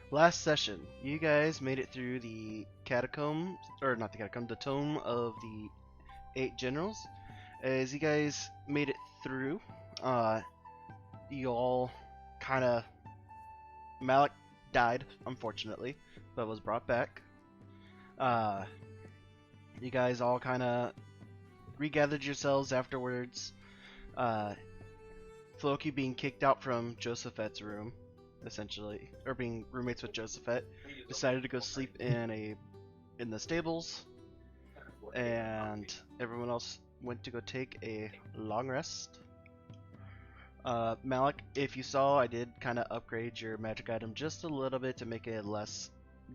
Last session, you guys made it through the catacombs, or not the catacomb, the Tome of the Eight Generals. As you guys made it through, uh, you all kind of Malik died, unfortunately, but was brought back. Uh, you guys all kind of regathered yourselves afterwards. Uh, Floki being kicked out from Josephet's room, essentially, or being roommates with Josephet, decided to go sleep in the stables, and everyone else went to go take a long rest. Malik, if you saw, I did kind of upgrade your magic item just a little bit to make it less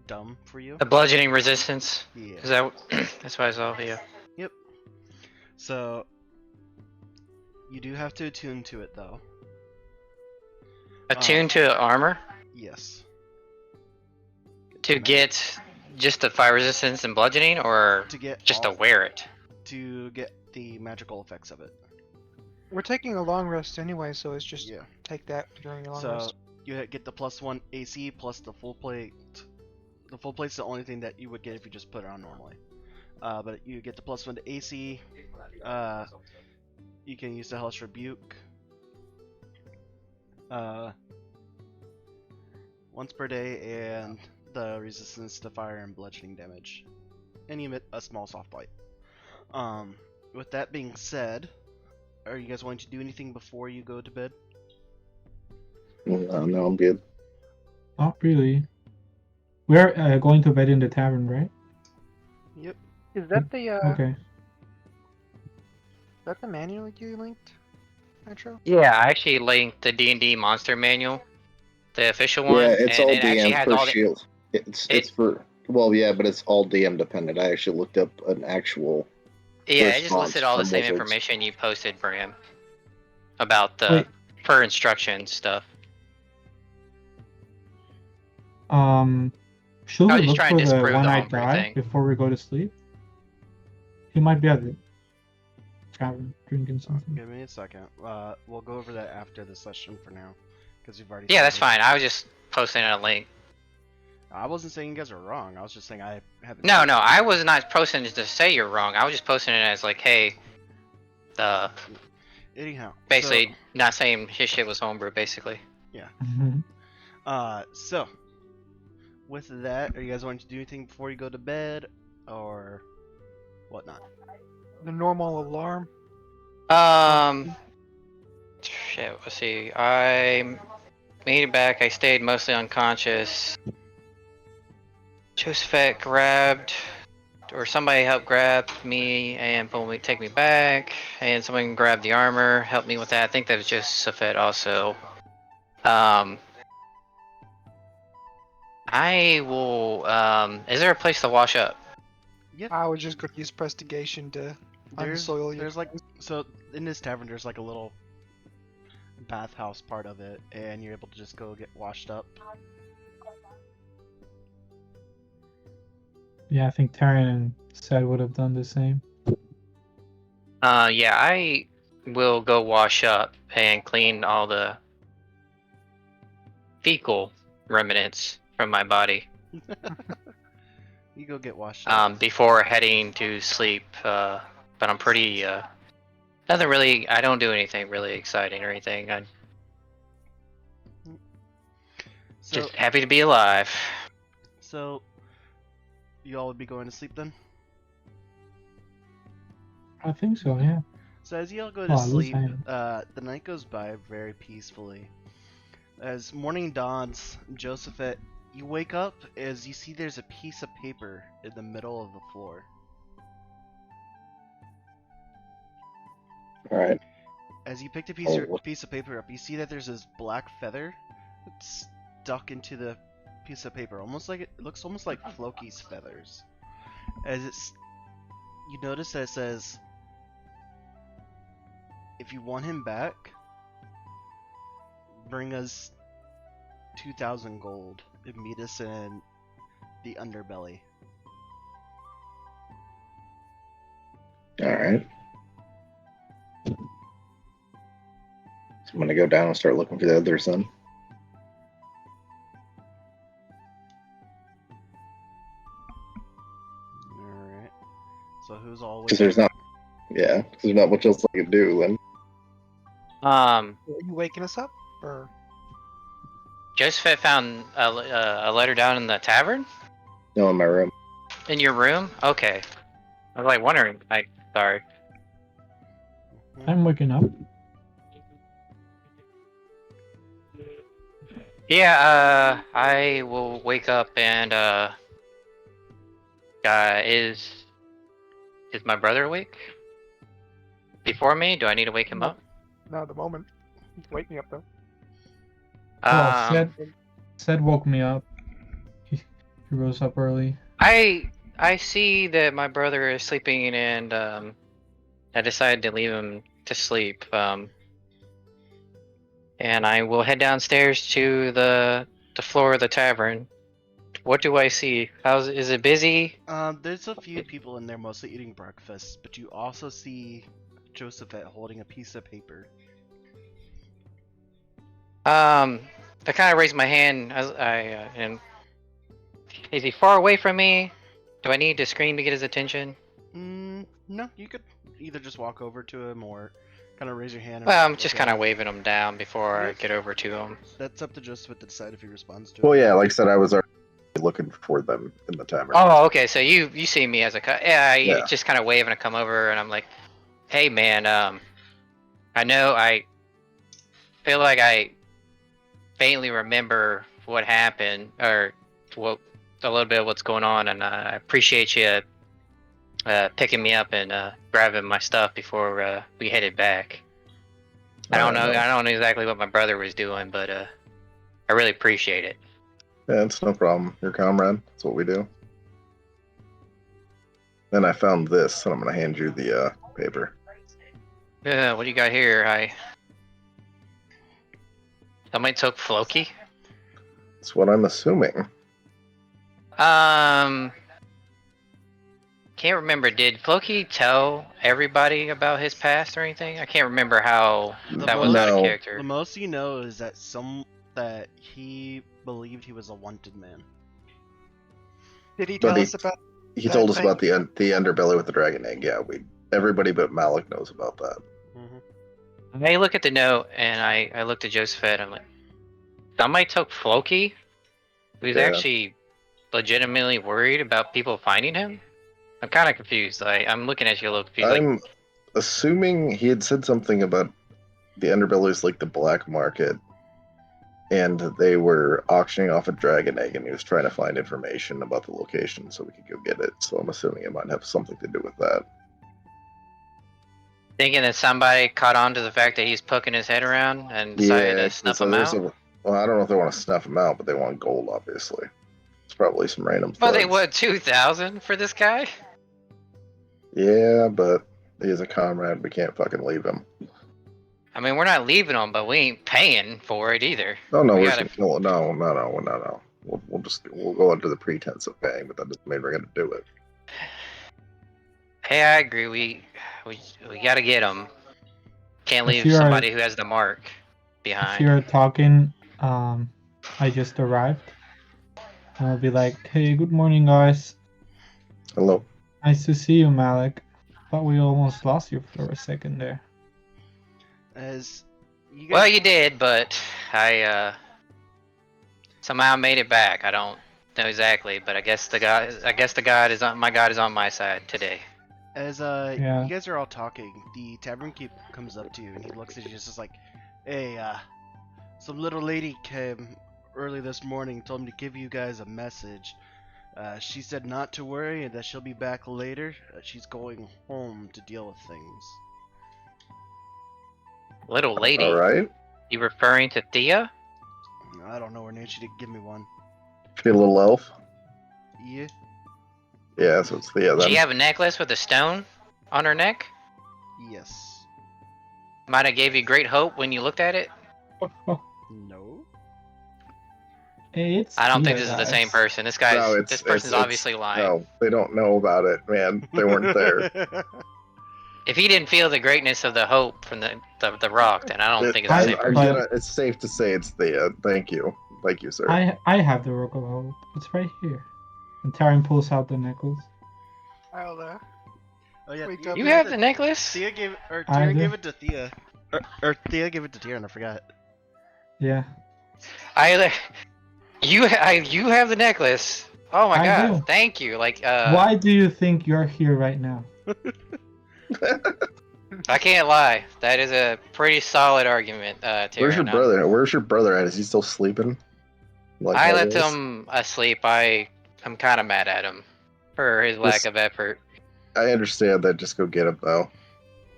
dumb for you. The bludgeoning resistance. Yeah. Is that? That's why I saw. Yeah. Yep. So you do have to attune to it, though. Attune to armor Yes. to get just the fire resistance and bludgeoning, or To get just all, to wear it. to get the magical effects of it. We're taking a long rest anyway, so it's just Yeah. take that during your long So rest. you get the +1 AC plus the full plate. The full plate's the only thing that you would get if you just put it on normally. But you get the +1 to AC. You can use the Hellish Rebuke. Once per day, and the resistance to fire and bludgeoning damage. And you emit a small soft light. With that being said, are you guys wanting to do anything before you go to bed? No, I'm good. Not really. We're going to bed in the tavern, right? Yep. Is that the Okay. is that the manual you linked, Metro? Yeah, I actually linked the D&D monster manual, the official one, Yeah, it's and all it actually DM has for all the. shield. It's for but it's all DM dependent. I actually looked up an actual. Yeah, it just response listed all the from same Wizards. information you posted, Bram, about the Wait. per instruction stuff. Should I we was just look trying for to the disprove the one-eyed homebrew guy thing. before we go to sleep? He might be at the tavern drinking something. Give me a second. We'll go over that after the session for now, because you've already. Yeah, that's started. fine. I was just posting a link. I wasn't saying you guys are wrong. I was just saying I haven't. No, seen no, it. I was not posting it to say you're wrong. I was just posting it as like, hey, Anyhow, basically not saying his shit was homebrew, basically. So with that, are you guys wanting to do anything before you go to bed, or whatnot? The normal alarm. Shit. Let's see. I made it back. I stayed mostly unconscious. Josephet grabbed, or somebody helped grab me and take me back, and someone grabbed the armor, helped me with that. I think that was Josephet also. I will. Is there a place to wash up? Yep. I would just go use prestigation to unsoil your. There's like so in this tavern. There's like a little bathhouse part of it, and you're able to just go get washed up. Yeah, I think Taryn and Sed would have done the same. Yeah, I will go wash up and clean all the fecal remnants from my body. You go get washed up. Before heading to sleep. But I'm pretty. Nothing really. I don't do anything really exciting or anything. I'm So just happy to be alive. so you all would be going to sleep then. I think so, yeah. So as you all go to Well, at least sleep, I am. the night goes by very peacefully. As morning dawns, Josephet, you wake up as you see there's a piece of paper in the middle of the floor. All right. As you pick the Oh. piece of paper up, you see that there's this black feather that's stuck into the piece of paper, almost like it looks almost like Floki's feathers. As you notice that it says, "If you want him back, bring us 2,000 gold and meet us in the underbelly." All right. So I'm gonna go down and start looking for the other son. So who's all Because waking there's up? there's not much else I can do then. Are you waking us up? Or Joseph found a letter down in the tavern? No, in my room. In your room? Okay. I was like wondering. Sorry. I'm waking up. Yeah, I will wake up and is my brother awake? Before me? Do I need to wake him No. up? not at the moment. Wake me up though. Well, Sed woke me up. He rose up early. I see that my brother is sleeping, and I decided to leave him to sleep. And I will head downstairs to the floor of the tavern. What do I see? Is it busy? There's a few people in there mostly eating breakfast, but you also see Josephette holding a piece of paper. I kind of raise my hand as and is he far away from me? Do I need to scream to get his attention? No, you could either just walk over to him or kind of raise your hand. And Well, I'm look just at kind of him. waving him down before I Yep. get over to him. That's up to Josephette to decide if he responds to Well, it. yeah, like I said, I was already looking for them in the tavern. Oh, okay. So you see me as you Yeah. just kind of wave and I come over and I'm like, hey man, I know I feel like I faintly remember what happened or a little bit of what's going on, and I appreciate you picking me up and grabbing my stuff before we headed back. I don't know exactly what my brother was doing, but I really appreciate it. Yeah, it's no problem. Your comrade. That's what we do. Then I found this, and I'm gonna hand you the paper. Yeah, what do you got here? Somebody took Floki? That's what I'm assuming. Can't remember. Did Floki tell everybody about his past or anything? I can't remember how that was out of No. character. The most you know is that he believed he was a wanted man. Did he But tell he- us about? He That told us thing. about the underbelly with the dragon egg. Yeah, everybody but Malik knows about that. Mm-hmm. I look at the note and I looked at Josephette. I'm like, somebody took Floki? Who's Yeah. actually legitimately worried about people finding him? I'm kind of confused. I'm looking at you a little confused. I'm assuming he had said something about the underbelly is like the black market, and they were auctioning off a dragon egg, and he was trying to find information about the location so we could go get it. So I'm assuming it might have something to do with that. thinking that somebody caught on to the fact that he's poking his head around and decided to snuff him out. Well, I don't know if they want to snuff him out, but they want gold, obviously. It's probably some random But they thugs. want 2,000 for this guy? Yeah, but he's a comrade. We can't fucking leave him. I mean, we're not leaving him, but we ain't paying for it either. Oh no, We we're gotta- just gonna, no. We'll go under the pretense of paying, but that doesn't mean we're gonna do it. Hey, I agree. We gotta get him. Can't leave you're- somebody who has the mark If behind. you're talking, I just arrived. And I'll be like, hey, good morning, guys. Hello. Nice to see you, Malik. Thought we almost lost you for a second there. As you guys, Well, you did, but I somehow made it back. I don't know exactly, but I guess my God is on my side today. as Yeah. you guys are all talking, the tavern keep comes up to you and he looks at you just like, "Hey, some little lady came early this morning, told me to give you guys a message. She said not to worry and that she'll be back later. She's going home to deal with things." Little lady. All right. You referring to Thea? I don't know her name. She didn't give me one. She a little elf. Yeah. Yeah, so it's Thea Did then. she have a necklace with a stone on her neck? Yes. Might have gave you great hope when you looked at it. No. Hey, it's I don't think Thea, this is the guys. same person. This person's obviously lying. No, they don't know about it, man. They weren't there. If he didn't feel the greatness of the hope from the rock, then I don't think it's the I- same I'm person. But- it's safe to say it's Thea. Thank you, sir. I have the Rook of Hope. It's right here. And Taryn pulls out the necklace. I'll Oh yeah, Wake you, up. You gave have it the to- necklace? Thea gave or I Tyrion do. gave it to Thea. Or Thea gave it to Tyrion, I forgot. Yeah, You have the necklace. Oh my I god, do. thank you. Like Why do you think you're here right now? I can't lie. That is a pretty solid argument, Where's your Tyrion. brother? Where's your brother at? Is he still sleeping? Like I Mo left was? him asleep. I'm kind of mad at him for his lack This- of effort. I understand that. Just go get him though.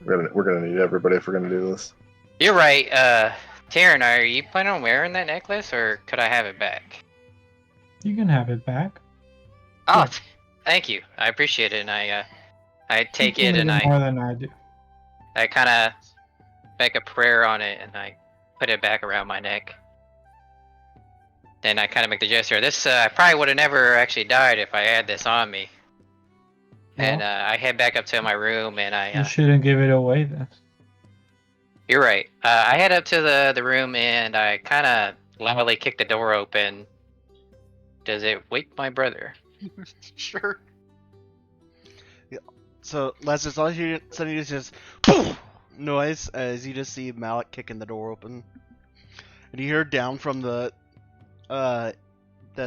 We're gonna need everybody if we're gonna do this. You're right, Tyrion, are you planning on wearing that necklace, or could I have it back? You can have it back. Oh, Yeah. thank you. I appreciate it, and I take You it can and do more than I do. I kind of make a prayer on it, and I put it back around my neck. Then I kind of make the gesture. This I probably would have never actually died if I had this on me. And Well, I head back up to my room, and I. you shouldn't give it away then. You're right. I head up to the room, and I kind of loudly kick the door open. Does it wake my brother? Sure. So Lazarus, all you suddenly is just poof noise as you just see Malik kicking the door open, and you hear down from the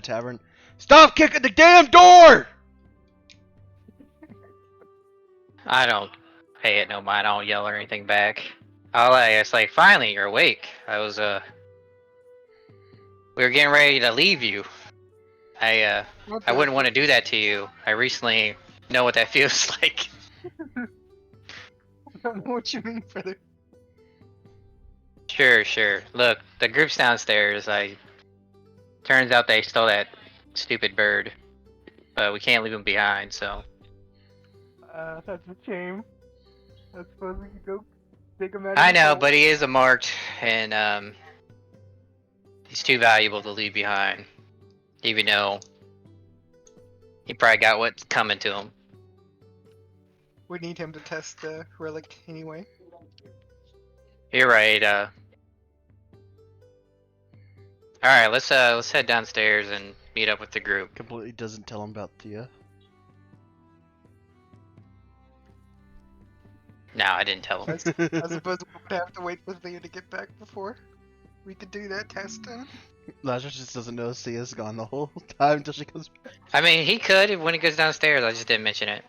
tavern, "Stop kicking the damn door!" I don't pay it no mind. I don't yell or anything back. It's like, finally, you're awake. We were getting ready to leave you. I wouldn't want to do that to you. I recently know what that feels like. I don't know what you mean, brother. Sure. Look, the group's downstairs. Turns out they stole that stupid bird. But we can't leave him behind, so. That's a shame. I suppose we could go take him out. I know, but he is a marked, and he's too valuable to leave behind. Even though he probably got what's coming to him. We need him to test the relic anyway. You're right. All right, let's head downstairs and meet up with the group. Completely doesn't tell him about Thea. No, I didn't tell him. I suppose we would have to wait for Thea to get back before we could do that test. Lazarus just doesn't know Thea's gone the whole time until she comes back. I mean, he could when he goes downstairs. I just didn't mention it.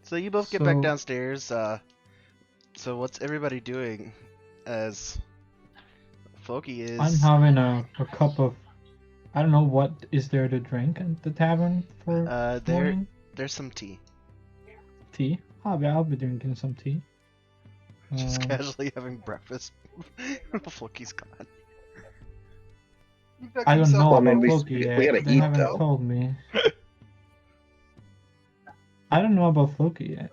So you both get back So- downstairs. So what's everybody doing? As Floki is. I'm having a cup of. I don't know what is there to drink at the tavern for morning There's some tea. tea. I'll be drinking some tea. Just casually having breakfast. Floki's gone. I don't know Well, I about mean, we- Floki we yet. gotta They eat, haven't though. told me. I don't know about Floki yet.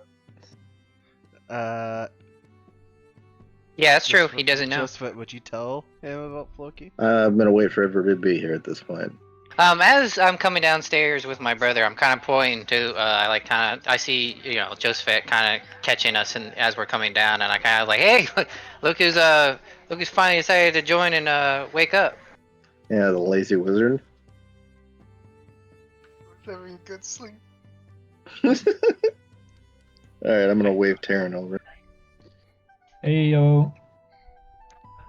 Yeah, that's true. Joseph- He doesn't know. Joseph, would you tell him about Floki? I'm gonna wait for everybody to be here at this point. As I'm coming downstairs with my brother, I'm kind of pointing to, I see, Joseph kind of catching us, and as we're coming down, and I kind of like, hey, look who's finally decided to join and wake up. Yeah, the lazy wizard. Having a good sleep. All right, I'm gonna wave Taryn over. Hey yo.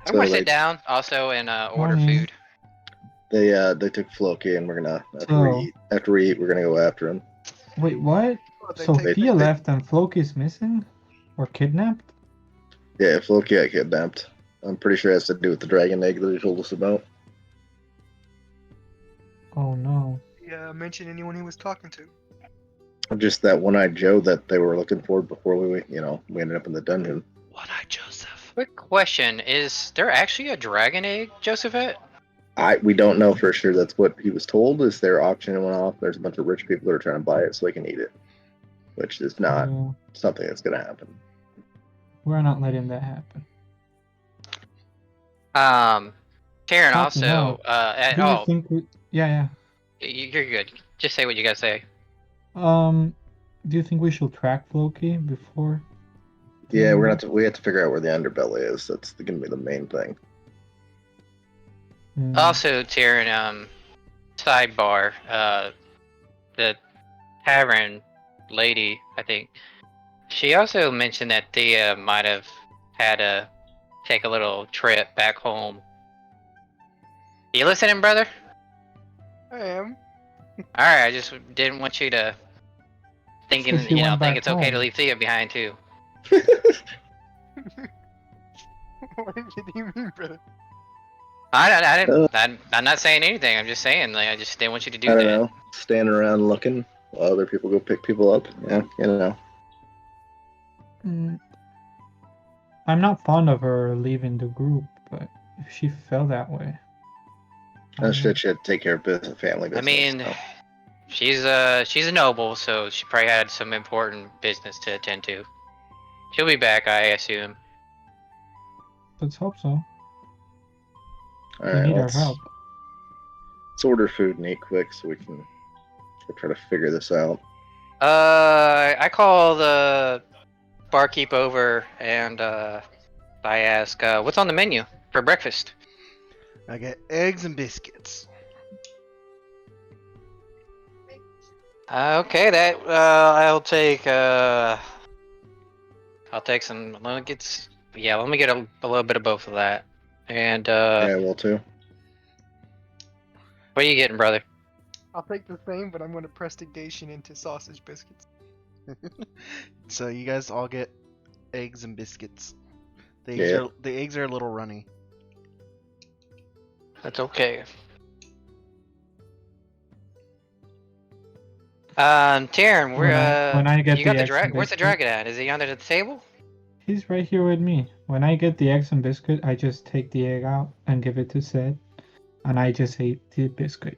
I'm gonna So, sit like, down also and order Morning. food. They took Floki, and we're gonna after we eat, we're gonna go after him. Wait, what? Oh, they So take- Thea left and Floki's missing? Or kidnapped? Yeah, Floki got kidnapped. I'm pretty sure it has to do with the dragon egg that he told us about. Oh no. mention anyone he was talking to. Just that one-eyed Joe that they were looking for before we ended up in the dungeon. One-eyed Joseph. Quick question: is there actually a dragon egg, Josephette? We don't know for sure. That's what he was told. Is they're auctioning one off? There's a bunch of rich people that are trying to buy it so they can eat it, which is not So something that's gonna happen. we're not letting that happen. Karen Talking also. Do you think we... Yeah, You're good. Just say what you gotta say. yeah. Do you think we should track Floki before? Yeah, we have to figure out where the underbelly is. That's gonna be the main thing. Hmm. Also, Tyrion, sidebar, the tavern lady, I think, She also mentioned that Thea might have had to take a little trip back home. You listening, brother? I am. Alright, I just didn't want you to thinking, So she went think back it's okay to home. leave Thea behind too. What do you mean, brother? I'm not saying anything. I'm just saying, like, I just didn't want you to do I don't that. know. Standing around looking while other people go pick people up. Yeah, you know. Mm, I'm not fond of her leaving the group, but if she felt that way, I That don't know. shit should take care of business, family I business. mean, so. she's a noble, so she probably had some important business to attend to. She'll be back, I assume. Let's hope so. All We right, need our let's help. order food and eat quick so we can try to figure this out. I call the barkeep over and I ask, what's on the menu for breakfast? I get eggs and biscuits. Okay, that I'll take some nuggets. Yeah, let me get a little bit of both of that. And Yeah, will too. what are you getting, brother? I'll take the same, but I'm gonna prestigation into sausage biscuits. So you guys all get eggs and biscuits. Yeah. The eggs are a little runny. That's okay. Taryn, When I get you got the the eggs dragon. and Where's the biscuit- dragon at? Is he under the table? He's right here with me. When I get the eggs and biscuit, I just take the egg out and give it to Sid, and I just ate the biscuit.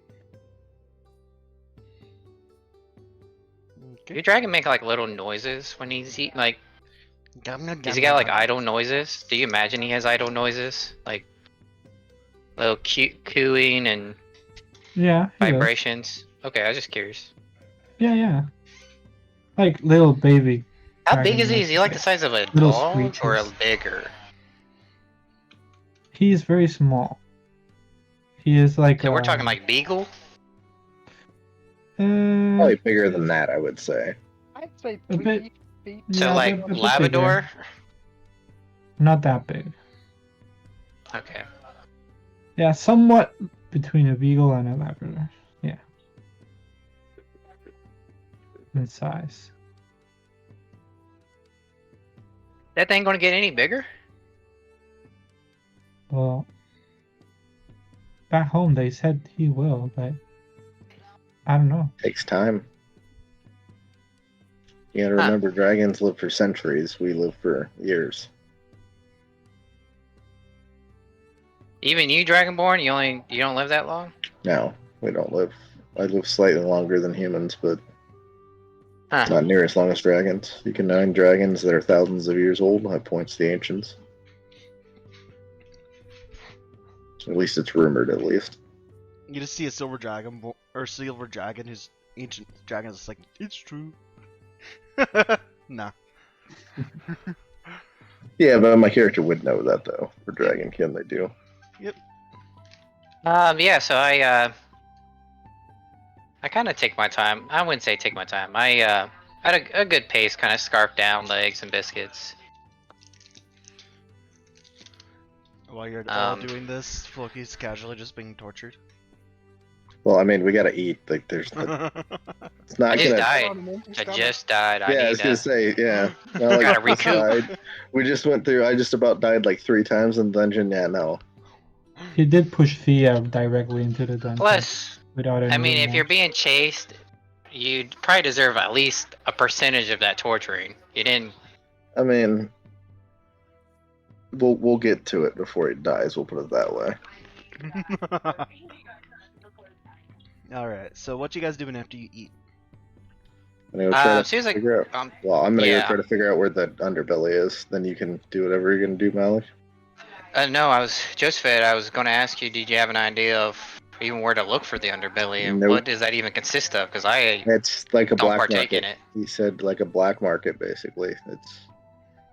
Your dragon make like little noises when he's eating. Like, Gum, gum, does he gum, got like gum. idle noises? Do you imagine he has idle noises, like little cute cooing and Yeah, he does. vibrations? Okay, I was just curious. Yeah. Like little baby. How big dragon is he? Is he like the noises. size of a Little dog or a screeches. bigger? He's very small. He is like. So we're talking like beagle. Probably bigger than that, I would say. I'd say A 3 bit- feet. So Yeah, like a bit Labrador. bigger. Not that big. Okay. Yeah, somewhat between a beagle and a Labrador. Yeah. In size. That thing gonna get any bigger? Well, back home they said he will, but I don't know. Takes time. You gotta Huh. remember, dragons live for centuries. We live for years. Even you, Dragonborn, you don't live that long? No, we don't live. I live slightly longer than humans, but Huh. not near as long as dragons. You can nine dragons that are thousands of years old have points to the ancients. At least it's rumored, at least. You just see a silver dragon who's ancient dragon is like, it's true. Nah. Yeah, but my character would know that, though. For Dragonkin, they do. Yeah, so I kind of take my time. I wouldn't say take my time. I had a good pace, kind of scarf down the eggs and biscuits. While you're all Um, doing this, Floki's casually just being tortured. Well, I mean, we gotta eat. Like, there's not, it's not I just gonna. died. I just died. I Yeah, I need was gonna say, yeah. No, like, Gotta we just recoup. died. We just went through. I just about died like 3 times in the dungeon. Yeah, no. He did push Thea directly into the dungeon Plus, without any I mean, if you're remorse. being chased, you'd probably deserve at least a percentage of that torturing. You didn't. I mean, we'll get to it before he dies. We'll put it that way. Alright, so what you guys doing after you eat? I'm gonna try to She was like, figure out. Well, I'm gonna yeah. go try to figure out where the underbelly is. Then you can do whatever you're gonna do, Malik. No, I was Josephine. I was going to ask you, did you have an idea of even where to look for the underbelly and Nope. what does that even consist of? Because I It's like a don't black partake market. in it. He said like a black market, basically. It's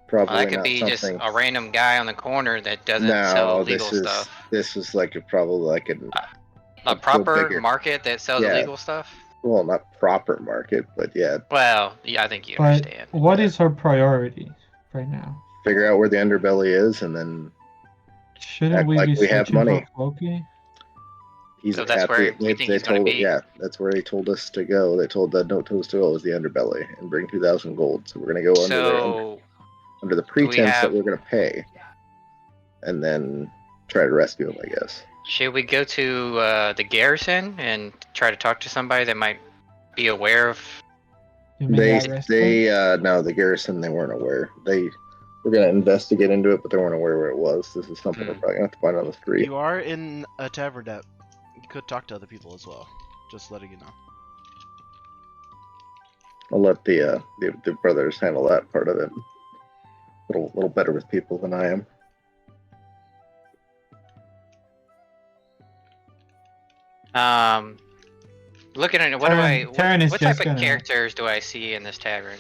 probably That could not be something. just a random guy on the corner that doesn't sell No, illegal this is stuff. this is like probably like A go proper bigger. market that sells Yeah. illegal stuff. well, not proper market, but yeah, Well, yeah, I think you But understand. what is her priority right now? figure out where the underbelly is, and then Shouldn't act we like be we have searching for money. Floki? He's So that's at where the. we think They he's gonna told be. yeah, that's where they told us to go. They told the note told us to go was the underbelly and bring 2,000 gold. So we're gonna go under there So under the do we pretense that have? we're gonna pay, and then try to rescue him. I guess. Should we go to the garrison and try to talk to somebody that might be aware of? You mean that restaurant? No, the garrison, they weren't aware. They were gonna investigate into it, but they weren't aware where it was. This is something we're Hmm. probably gonna have to find on the street. You are in a tavern that you could talk to other people as well. Just letting you know. I'll let the brothers handle that part of it. Little better with people than I am. Looking at it, Taryn is what type just of gonna- characters do I see in this tavern?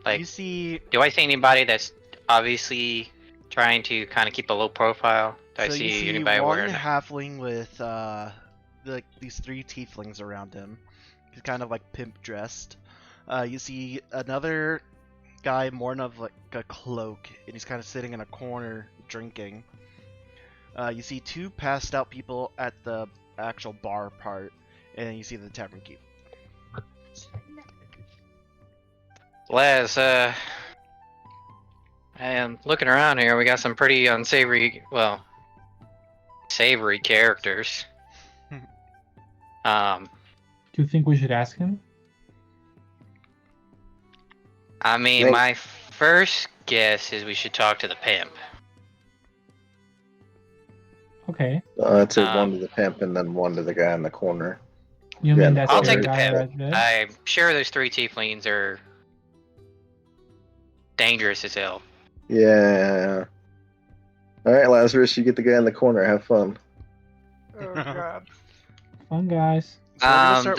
Like, You see, do I see anybody that's obviously trying to kind of keep a low profile? Do I so you see see anybody one wearing? halfling with these 3 tieflings around him. He's kind of like pimp dressed. You see another guy more of like a cloak, and he's kind of sitting in a corner drinking. You see 2 passed out people at the actual bar part, and you see the tavern keep. Les, I am looking around here. We got some pretty unsavory, well, savory characters. Do you think we should ask him? I mean, No. my first guess is we should talk to the pimp. Okay. I'd say one Um, to the pimp and then one to the guy in the corner. You Yeah, mean that's I'll the take the guy pimp. right there? I'm sure those 3 tieflings are dangerous as hell. Yeah. All right, Lazarus, you get the guy in the corner. Have fun. Oh god. Fun guys. So we're gonna start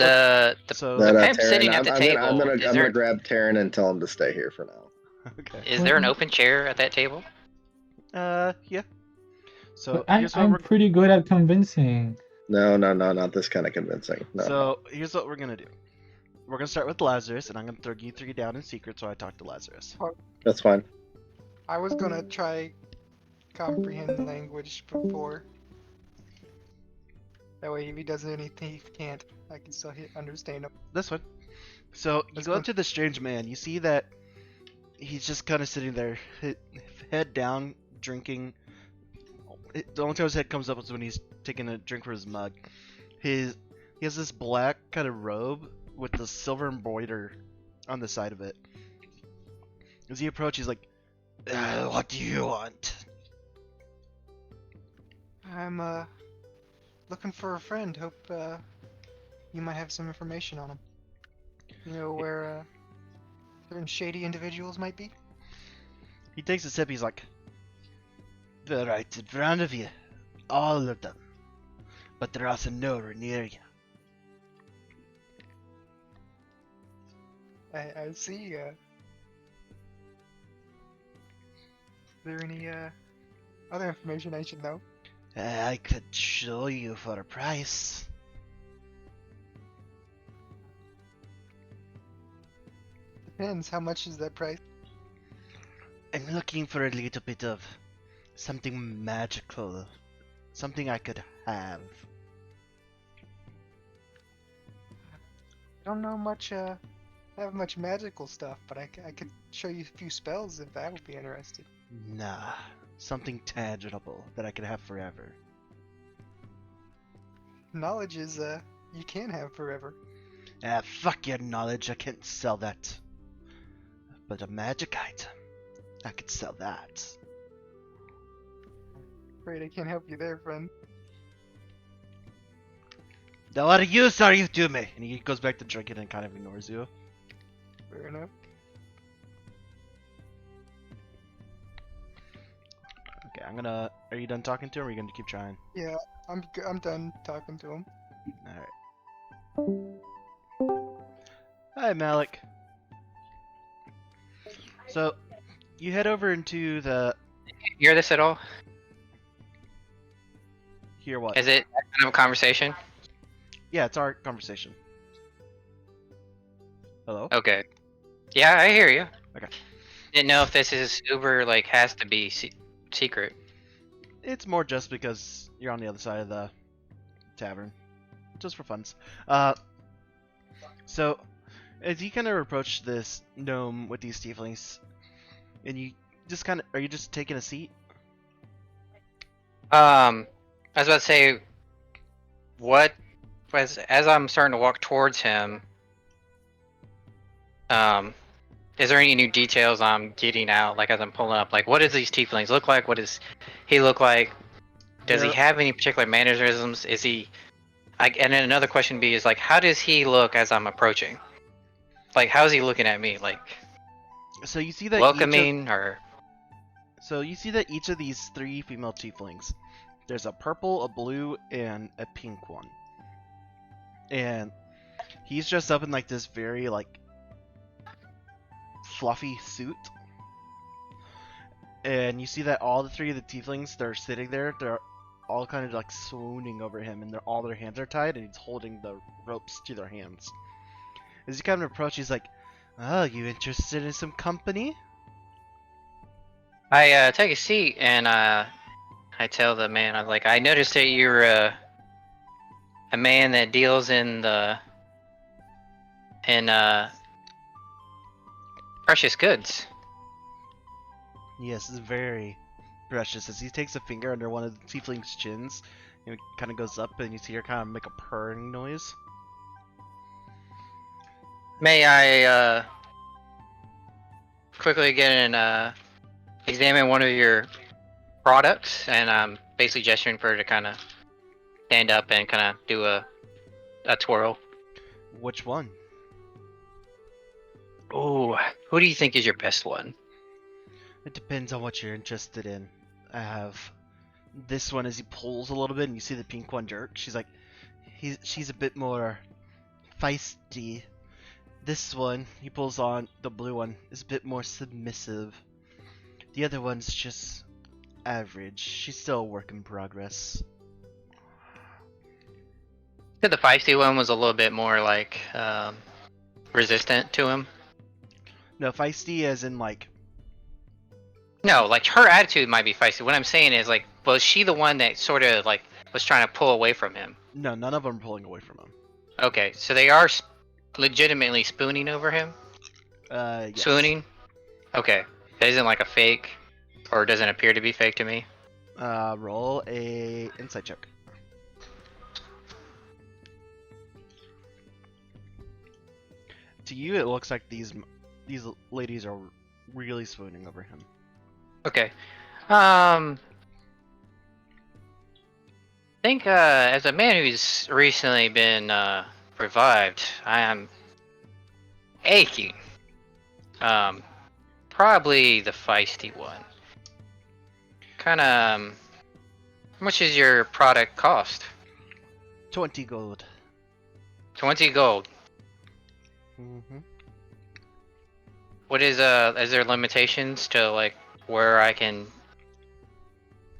The so The pimp's sitting at the table. I'm Is gonna there- grab Taryn and tell him to stay here for now. okay. Is there an open chair at that table? Yeah. So But here's what I'm we're pretty good at convincing. No, not this kind of convincing. No. So here's what we're gonna do. We're gonna start with Lazarus, and I'm gonna throw you 3 down in secret, so I talk to Lazarus. That's fine. I was gonna try comprehend language before. That way, if he does anything he can't, I can still understand him. This one. So you This go one? up to the strange man. You see that he's just kind of sitting there, head down, drinking. The only time his head comes up is when he's taking a drink from his mug. He has this black kind of robe with the silver embroider on the side of it. As he approaches, he's like, "What do you want?" I'm looking for a friend. Hope you might have some information on him. You know where certain shady individuals might be? He takes a sip. He's like, "They're right in front of you, all of them, but they're also nowhere near you." I see. Is there any other information I should know? I could show you for a price. Depends. How much is that price? I'm looking for a little bit of something magical, something I could have. I don't know much. Have much magical stuff, but I could show you a few spells if that would be interested. Nah, something tangible that I could have forever. Knowledge is you can have forever. Ah, fuck your knowledge, I can't sell that. But a magic item, I could sell that. Afraid I can't help you there, friend. Now what use are you to me? And he goes back to drinking and kind of ignores you. Fair enough. Okay, are you done talking to him or are you gonna keep trying? Yeah, I'm done talking to him. Alright. Hi, Malik. So, you head over into the... Hear this at all? Hear what? Is it kind of a conversation? Yeah, it's our conversation. Hello? Okay. Yeah, I hear you. Okay. Didn't know if this is Uber like has to be secret. It's more just because you're on the other side of the tavern. Just for funs. So, as you kind of approach this gnome with these tieflings, and you just kind of... Are you just taking a seat? I was about to say, what as I'm starting to walk towards him, is there any new details I'm getting out? Like as I'm pulling up, like what does these tieflings look like? What does he look like? Does he They're- have any particular mannerisms? Is he? And then another question B is like, how does he look as I'm approaching? Like, how's he looking at me? Like So you see that welcoming or? each of these 3 female tieflings, there's a purple, a blue, and a pink one. And he's dressed up in like this very like fluffy suit. And you see that all the 3 of the tieflings that are sitting there, they're all kind of like swooning over him, and all their hands are tied, and he's holding the ropes to their hands. As you kind of approach, he's like, "Oh, you interested in some company?" I take a seat and I tell the man, I'm like, I noticed that you're a man that deals in precious goods. Yes, it's very precious. As he takes a finger under one of the tiefling's chins, and it kind of goes up, and you see her kind of make a purring noise. May I quickly get and examine one of your products? And I'm basically gesturing for her to kind of stand up and kind of do a twirl. Which one? Oh, who do you think is your best one? It depends on what you're interested in. I have this one as he pulls a little bit, and you see the pink one jerk. She's like, she's a bit more feisty. This one, he pulls on the blue one, is a bit more submissive. The other one's just average. She's still a work in progress. I think the feisty one was a little bit more like resistant to him. No, feisty as in like... No, like her attitude might be feisty. What I'm saying is like, was she the one that sort of like was trying to pull away from him? No, none of them are pulling away from him. Okay, so they are legitimately spooning over him? Yes. Swooning? Okay. That isn't like a fake, or doesn't appear to be fake to me. Roll a insight check. To you, it looks like these ladies are really swooning over him. Okay. I think as a man who's recently been revived, I am aching. Probably the feisty one. Kinda, how much is your product cost? 20 gold. 20 gold. Mm-hmm. What is there limitations to like where I can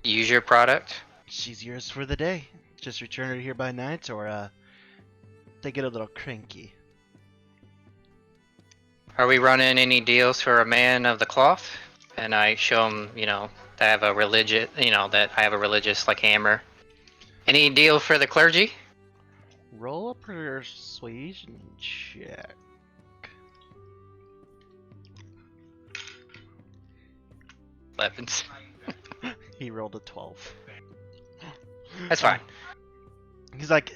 use your product? She's yours for the day. Just return her here by night, or they get a little cranky. Are we running any deals for a man of the cloth? And I show him, that I have a religious like hammer. Any deal for the clergy? Roll a persuasion check. Weapons. He rolled a 12. That's fine. He's like,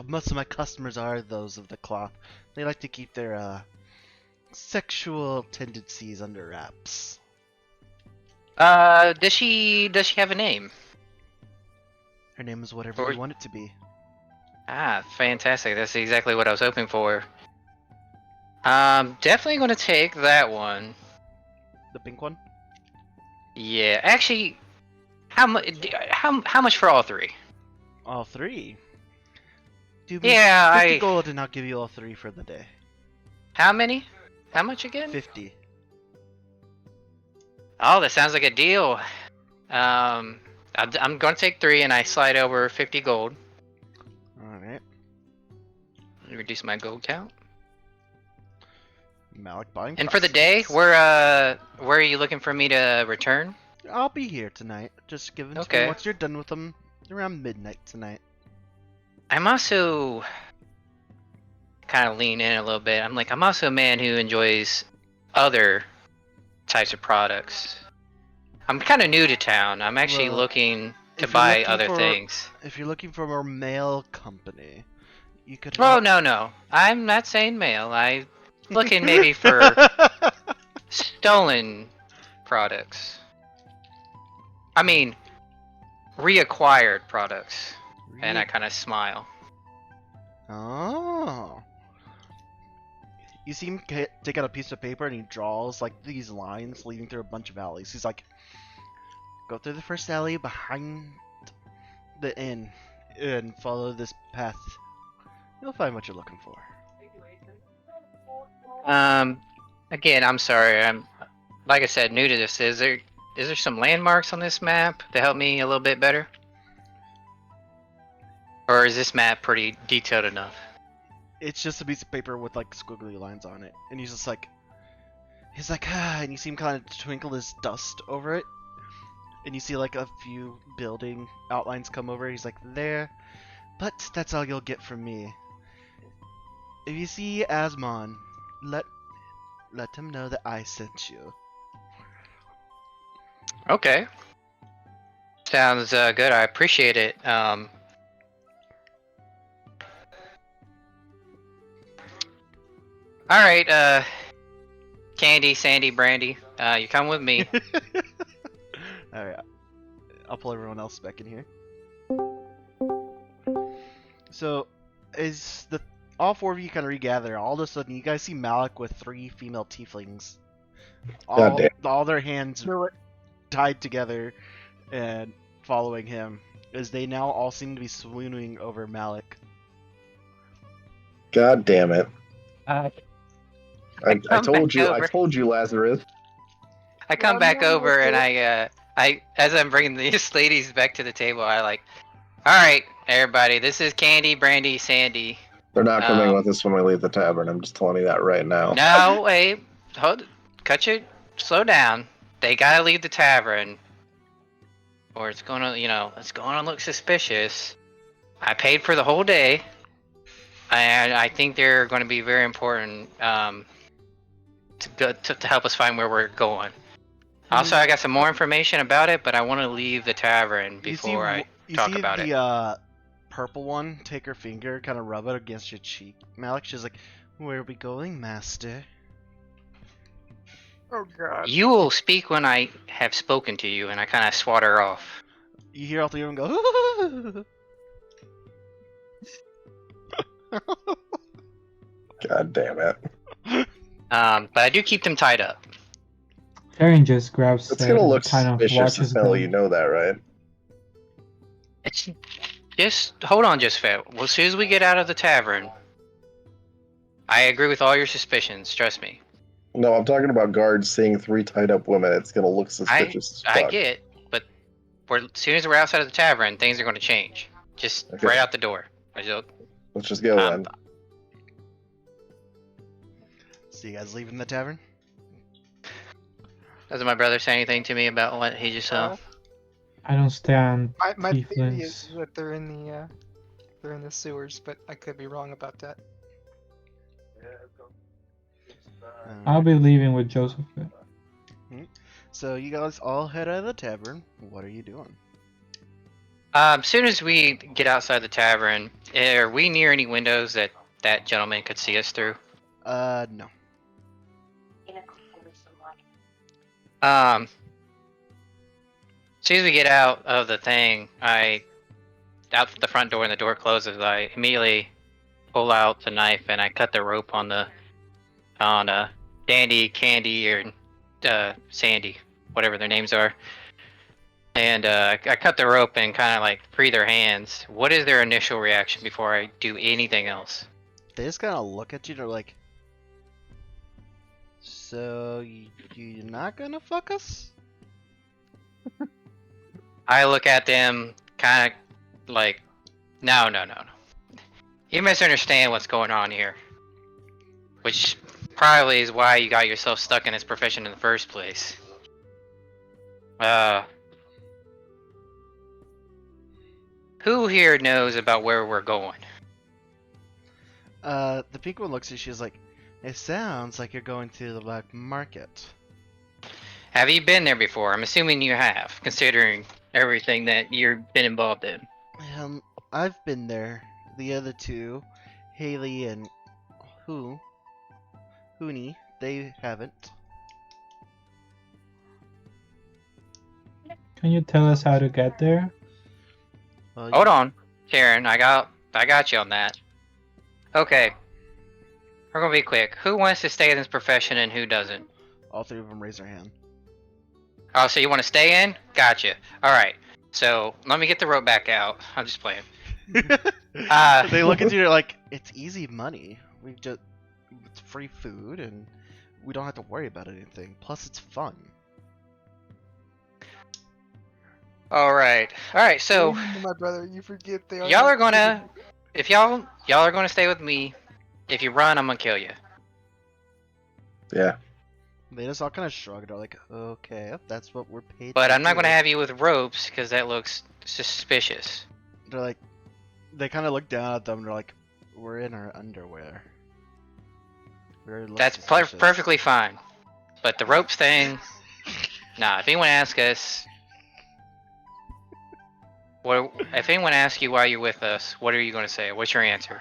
most of my customers are those of the cloth. They like to keep their sexual tendencies under wraps. Does she have a name? Her name is whatever you want it to be. Ah, fantastic. That's exactly what I was hoping for. Definitely gonna take that one. The pink one? Yeah, actually, how much for all 3? All 3? Do me Yeah, 50 gold and I'll give you all 3 for the day. How many? How much again? 50. Oh, that sounds like a deal. I'm gonna take 3 and I slide over 50 gold. Alright. Reduce my gold count. Malik buying. And for the day, where are you looking for me to return? I'll be here tonight. Just give them to Okay. me once you're done with them around midnight tonight. I'm also kind of lean in a little bit. I'm also a man who enjoys other types of products. I'm kind of new to town. I'm actually Well, looking to if you're buy looking other for- things. If you're looking for a mail company, you could. Oh no, I'm not saying mail. I'm looking maybe for stolen products. I mean, reacquired products. And I kind of smile. Oh. You see him take out a piece of paper and he draws like these lines leading through a bunch of alleys. He's like, go through the first alley behind the inn and follow this path. You'll find what you're looking for. Again, I'm sorry. I'm, like I said, new to this. Is there some landmarks on this map to help me a little bit better? Or is this map pretty detailed enough? It's just a piece of paper with like squiggly lines on it, and he's like, and you see him kind of twinkle his dust over it, and you see like a few building outlines come over. He's like, there, but that's all you'll get from me. If you see Asmon, let him know that I sent you. Okay. Sounds good. I appreciate it. All right, Candy, Sandy, Brandy, you come with me. Alright, I'll pull everyone else back in here. So, as all four of you kind of regather, all of a sudden you guys see Malik with 3 female tieflings. All their hands Do it. tied together and following him, as they now all seem to be swooning over Malik. God damn it! I come told back you. over. I told you, Lazarus. I come Well, back no, over and as I'm bringing these ladies back to the table, all right, everybody, this is Candy, Brandy, Sandy. They're not coming with us when we leave the tavern. I'm just telling you that right now. No, wait, slow down. They gotta leave the tavern, or it's gonna look suspicious. I paid for the whole day, and I think they're going to be very important to help us find where we're going. Also, I got some more information about it, but I want to leave the tavern before I talk about it. You see the purple one take her finger, kind of rub it against your cheek. Malik, she's like, where are we going, master? Oh god. You will speak when I have spoken to you, and I kind of swat her off. You hear all 3 of them go, God damn it! But I do keep them tied up. Karen just grabs It's gonna look kind of suspicious watches as hell. them. You know that, right? It's just hold on, just Fat. Well, as soon as we get out of the tavern, I agree with all your suspicions. Trust me. No, I'm talking about guards seeing 3 tied up women. It's gonna look suspicious. as I fuck. get, but as soon as we're outside of the tavern, things are going to change. Just Okay. right out the door. Let's just go then. so you guys leaving the tavern? Doesn't my brother say anything to me about what he just saw? I don't stand My theory is tieflings. that they're in the sewers, but I could be wrong about that. I'll be leaving with Joseph. So you guys all head out of the tavern. What are you doing? As soon as we get outside the tavern, are we near any windows that gentleman could see us through? No. As soon as we get out of the thing, out the front door and the door closes, I immediately pull out the knife and I cut the rope on Dandy, Candy, or Sandy, whatever their names are. And I cut the rope and kind of free their hands. What is their initial reaction before I do anything else? They just kind of look at you and they're like, so you're not gonna fuck us? I look at them kind of no. You misunderstand what's going on here. Which probably is why you got yourself stuck in this profession in the first place. Who here knows about where we're going? The pink one looks at you. She's like, "It sounds like you're going to the black market." Have you been there before? I'm assuming you have, considering everything that you've been involved in. I've been there. The other two, Haley and Hooney, they haven't. Can you tell us how to get there? Well, Hold on, Karen. I got you on that. Okay. We're gonna be quick. Who wants to stay in this profession and who doesn't? All three of them raise their hand. Oh, so you want to stay in? Gotcha. All right. So let me get the rope back out. I'm just playing. They look at you like, it's easy money. It's free food and we don't have to worry about anything. Plus, it's fun. All right. So my brother, you forget they are. y'all are gonna, if y'all are gonna stay with me. If you run, I'm gonna kill you. Yeah. They just all kind of shrug. They're like, okay, that's what we're paid. But to I'm not gonna do." have you with ropes because that looks suspicious. They're like, they kind of look down at them. And they're like, we're in our underwear. That's perfectly fine. But the ropes thing, nah. If anyone asks us, if anyone asks you why you're with us, what are you gonna say? What's your answer?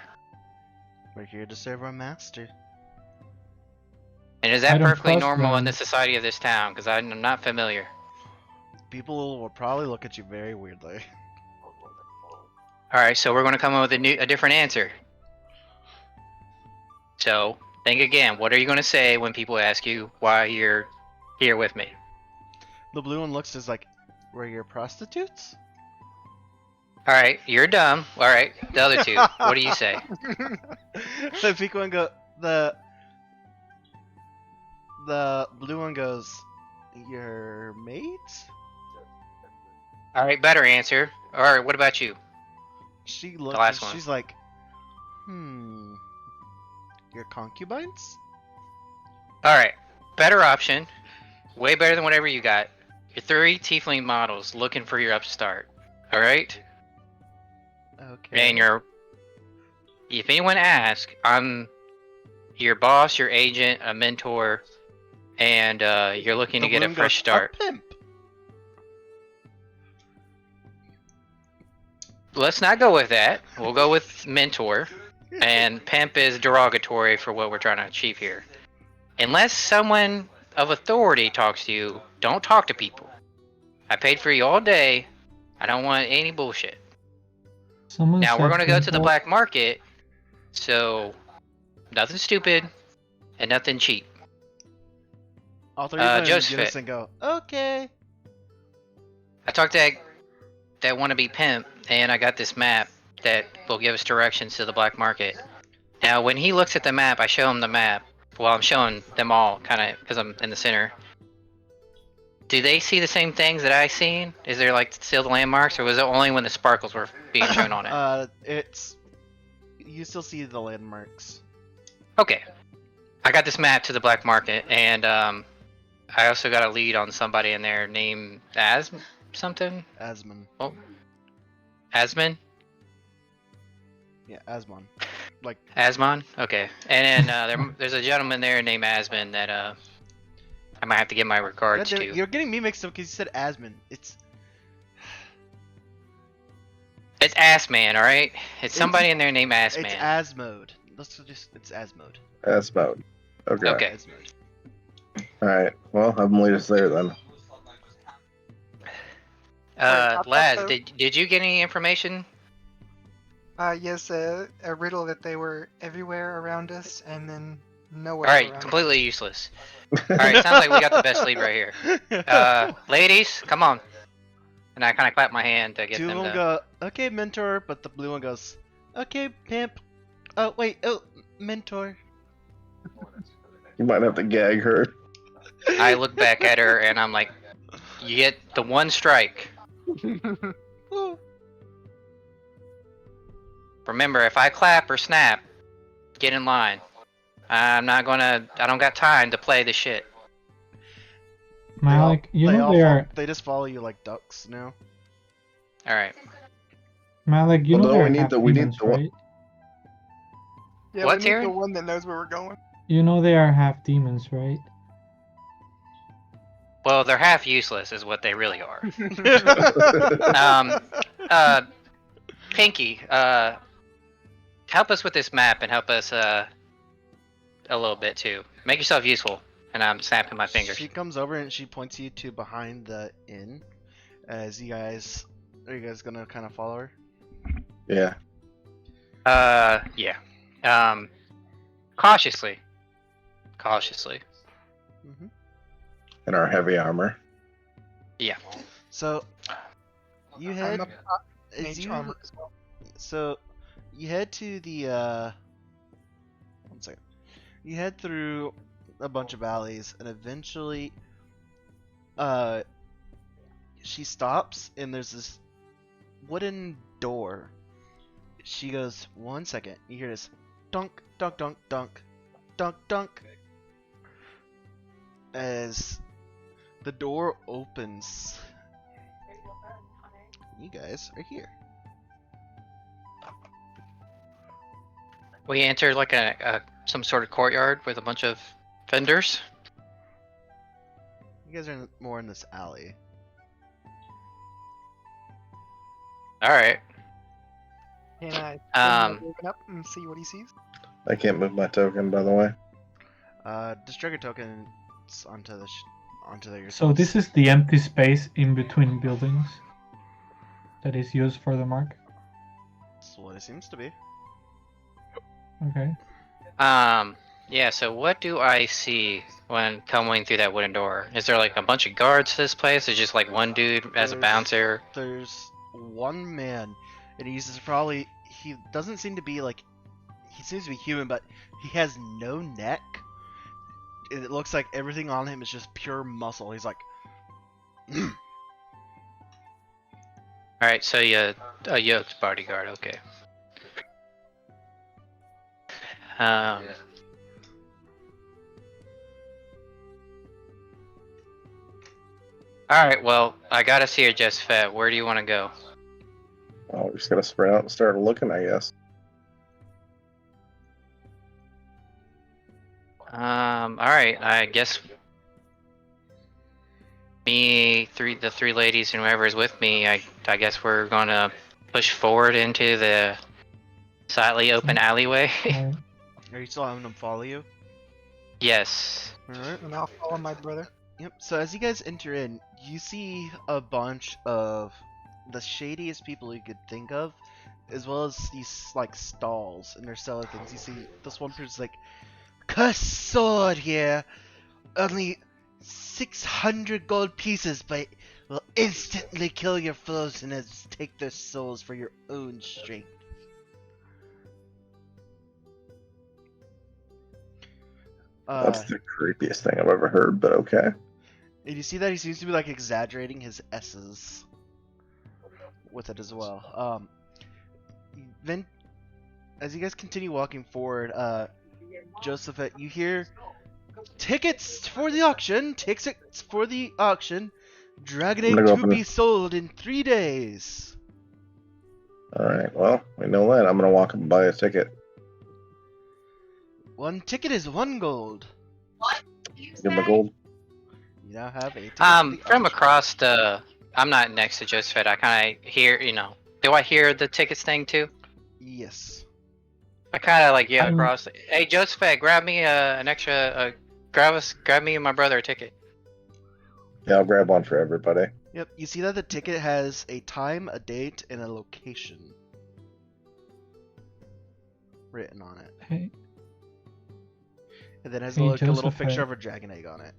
We're here to serve our master. And is I that don't perfectly trust normal in them. the society of this town? Because I'm not familiar. People will probably look at you very weirdly. All right, so we're going to come up with a different answer. So think again. What are you going to say when people ask you why you're here with me? The blue one looks as like, we're your prostitutes? All right, you're dumb. All right, the other two. What do you say? The pink one the blue one goes, your mates? All right, better answer. All right, what about you? She looks last and one. she's like, your concubines? All right, better option. Way better than whatever you got. Your 3 tiefling models looking for your upstart. All right? Okay. And if anyone asks, I'm your boss, your agent, a mentor, and you're looking The to get a balloon fresh goes, start. A pimp. Let's not go with that. We'll go with mentor, and pimp is derogatory for what we're trying to achieve here. Unless someone of authority talks to you, don't talk to people. I paid for you all day. I don't want any bullshit. Someone Now we're said gonna go to the pimple. black market, so nothing stupid and nothing cheap. All three of them Joseph. get us and go, okay. I talked to that wannabe pimp, and I got this map that will give us directions to the black market. Now, when he looks at the map, I show him the map. Well, I'm showing them all, kind of, because I'm in the center. Do they see the same things that I seen? Is there like still the landmarks, or was it only when the sparkles were being shown on it? You still see the landmarks. Okay. I got this map to the black market, and I also got a lead on somebody in there named something? Asmon. Oh. Asmon? Yeah, Asmon. Like, Asmon? Okay. And then there's a gentleman there named Asmon that I might have to give my regards goddamn, to. you're getting me mixed up because you said Asmon. It's Assman, alright? It's somebody in there named Assman. It's Asmode. It's Asmode. That's about. Okay. Okay. Asmode. Alright. Well, have them lead us there then. Laz, did you get any information? Yes, a riddle that they were everywhere around us and then nowhere Alright, around completely useless. Alright, sounds like we got the best lead right here. Ladies, come on. And I kind of clap my hand to get Two of them them to... go, okay, mentor, but the blue one goes, okay, pimp. Oh, wait, mentor. You might have to gag her. I look back at her and I'm like, you get the one strike. Ooh. Remember, if I clap or snap, get in line. I'm not gonna. I don't got time to play this shit. Malik, you they know all they fol- are they just follow you like ducks now. All right. Malik, you Well, know no, they we are need half the- we need demons, the one- right? Yeah, What, we need the Tyrion? one that knows where we're going. You know they are half demons, right? Well, they're half useless, is what they really are. Um, Pinky, help us with this map and help us a little bit too. Make yourself useful. And I'm snapping my fingers. She comes over and she points you to behind the inn. As you guys, are you guys gonna kind of follow her? yeah. Yeah. Cautiously. Cautiously. Mm-hmm. In our heavy armor. Yeah. So you head. I'm up as mage you- armor as well. So you head to the. One second. You head through a bunch of alleys and eventually, she stops and there's this wooden door. She goes, 1 second. You hear this dunk, dunk, dunk, dunk, dunk, dunk. As the door opens, you guys are here. We enter like a some sort of courtyard with a bunch of vendors. You guys are more in this alley. Alright. Can I open up and see what he sees? I can't move my token, by the way. Just drag a token onto the onto there So yourselves. this is the empty space in between buildings that is used for the mark. That's what it seems to be. Okay. Yeah, so what do I see when coming through that wooden door? Is there like a bunch of guards to this place? Is just like one dude as a There's- bouncer? There's one man, and he doesn't seem to be like, he seems to be human, but he has no neck. And it looks like everything on him is just pure muscle. He's like, Alright, so you a yoked bodyguard, okay. Alright, well, I gotta see her just fed. Where do you want to go? Well, we just gotta spread out and start looking, I guess. Alright, I guess the three ladies and whoever is with me, I guess we're gonna push forward into the slightly open alleyway. Alright. are you still having them follow you? Yes. Alright. And I'll follow my brother. Yep. So as you guys enter in, you see a bunch of the shadiest people you could think of, as well as these like stalls, and they're selling things. You see this one person's like, "Cursed sword here, only 600 gold pieces, but will instantly kill your foes and take their souls for your own strength." That's the creepiest thing I've ever heard, but okay. And you see that he seems to be like exaggerating his S's with it as well. Then, as you guys continue walking forward, Joseph, you hear tickets for the auction. Tickets for the auction. Dragon I'm gonna Age go to open be it. sold in 3 days. Alright, well, we know that. I'm gonna walk up and buy a ticket. 1 ticket is 1 gold. Give him the gold. You now have a ticket for the From auction. across the, I'm not next to Joseph. I kind of hear, do I hear the tickets thing too? Yes. I kind of like yell I'm- across. Hey, Joseph, grab me an extra. Grab me and my brother a ticket. Yeah, I'll grab one for everybody. Yep. You see that the ticket has a time, a date, and a location written on it. Hey, And then has Hey, a little Joseph, picture of a dragon egg on it.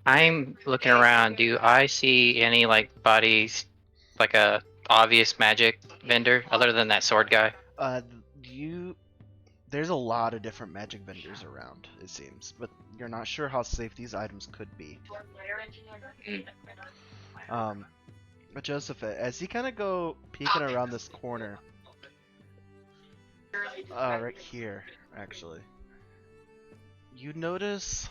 I'm looking around. Do I see any like bodies, like a obvious magic vendor other than that sword guy? There's a lot of different magic vendors around, it seems, but you're not sure how safe these items could be. But Joseph, as you kind of go peeking around this corner, Right here, actually. You notice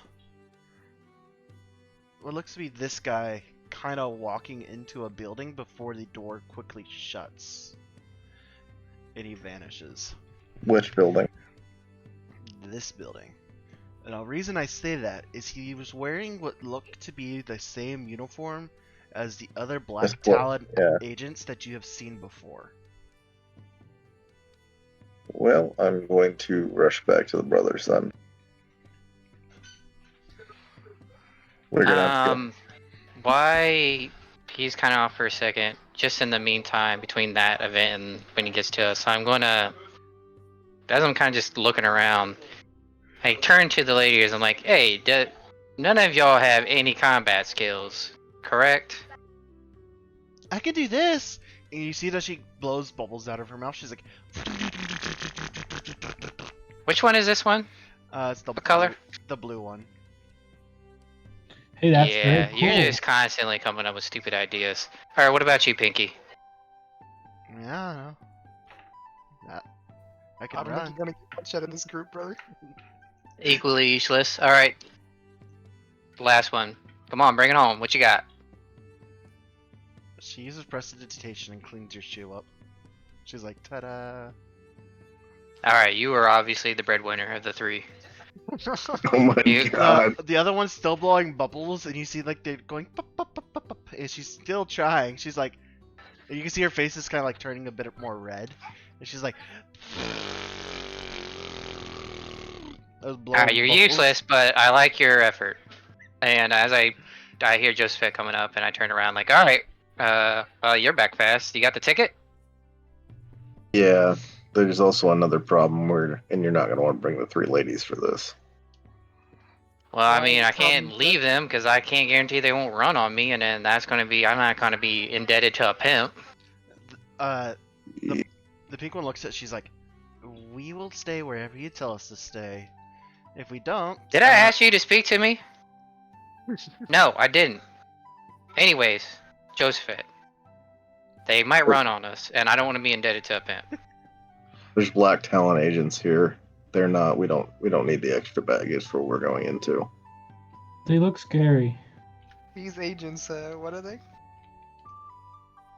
what looks to be this guy kind of walking into a building before the door quickly shuts. And he vanishes. Which building? This building. And the reason I say that is he was wearing what looked to be the same uniform as the other Black Talon Yeah. agents that you have seen before. Well, I'm going to rush back to the brothers then. We're gonna have to go. Why he's kind of off for a second. Just in the meantime, between that event and when he gets to us, I'm gonna. As I'm kind of just looking around, I turn to the ladies. I'm like, "Hey, none of y'all have any combat skills, correct?" I can do this! And you see that she blows bubbles out of her mouth. She's like, Which one is this one? it's the What color? The blue one. Hey, that's Yeah, very cool. you're just constantly coming up with stupid ideas. All right, what about you, Pinky? Yeah, I don't know. I I can don't think run. you're gonna get much out of this group, brother. Equally useless. All right, last one. Come on, bring it home. What you got? She uses prestidigitation and cleans your shoe up. She's like, ta-da. All right, you are obviously the breadwinner of the three. Oh my You- god. The other one's still blowing bubbles, and you see like they're going, pop, pop, pop, pop, pop, and she's still trying. She's like, you can see her face is kind of like turning a bit more red, and she's like, All right, you're useless, but I like your effort. And as I hear Josephette coming up, and I turn around like, all right, you're back fast. You got the ticket? Yeah, there's also another problem and you're not gonna want to bring the three ladies for this. Well, I Why mean, I problem, can't leave them because I can't guarantee they won't run on me, and then I'm not gonna be indebted to a pimp. The pink one looks at. She's like, we will stay wherever you tell us to stay. If we don't, Did I ask you to speak to me? No, I didn't. Anyways, Josephette, they might run on us, and I don't want to be indebted to a pimp. There's Black Talon agents here. They're not. We don't need the extra baggage for what we're going into. They look scary. These agents, what are they?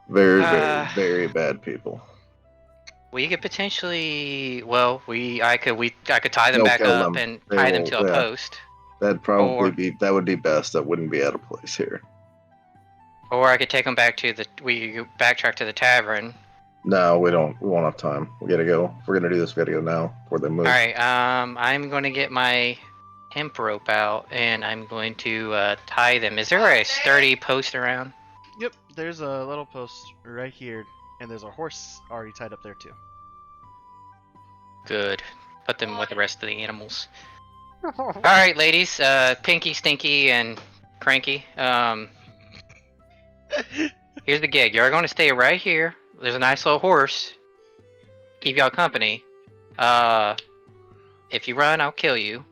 Very, Uh, very bad people. We could potentially, well, I could tie them No, back kill up them. and They tie them will- to a yeah. post, That'd probably Or- that would be best. That wouldn't be out of place here. or I could take them back to we backtrack to the tavern. No, we don't. We won't have time. We gotta go. If we're gonna do this, we gotta go now before they move. All right, I'm going to get my hemp rope out, and I'm going to tie them. Is there a sturdy post around? Yep, there's a little post right here, and there's a horse already tied up there too. Good. Put them with the rest of the animals. All right, ladies. Pinky, Stinky, and Cranky. Here's the gig. You're going to stay right here. There's a nice little horse. Keep y'all company. If you run, I'll kill you.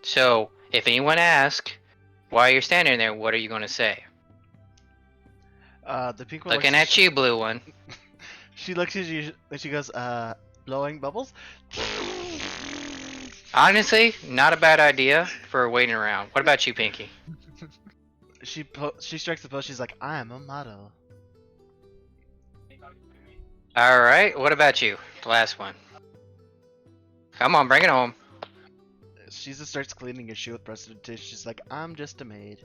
So if anyone asks why you're standing there, what are you going to say? The pink one Looking looks at you, blue one. She looks at you and she goes, blowing bubbles? Honestly, not a bad idea for waiting around. What about you, Pinky? She strikes the pose, she's like, I'm a model. Alright, what about you? The last one. Come on, bring it home. She just starts cleaning your shoe with prestidigitation. She's like, I'm just a maid.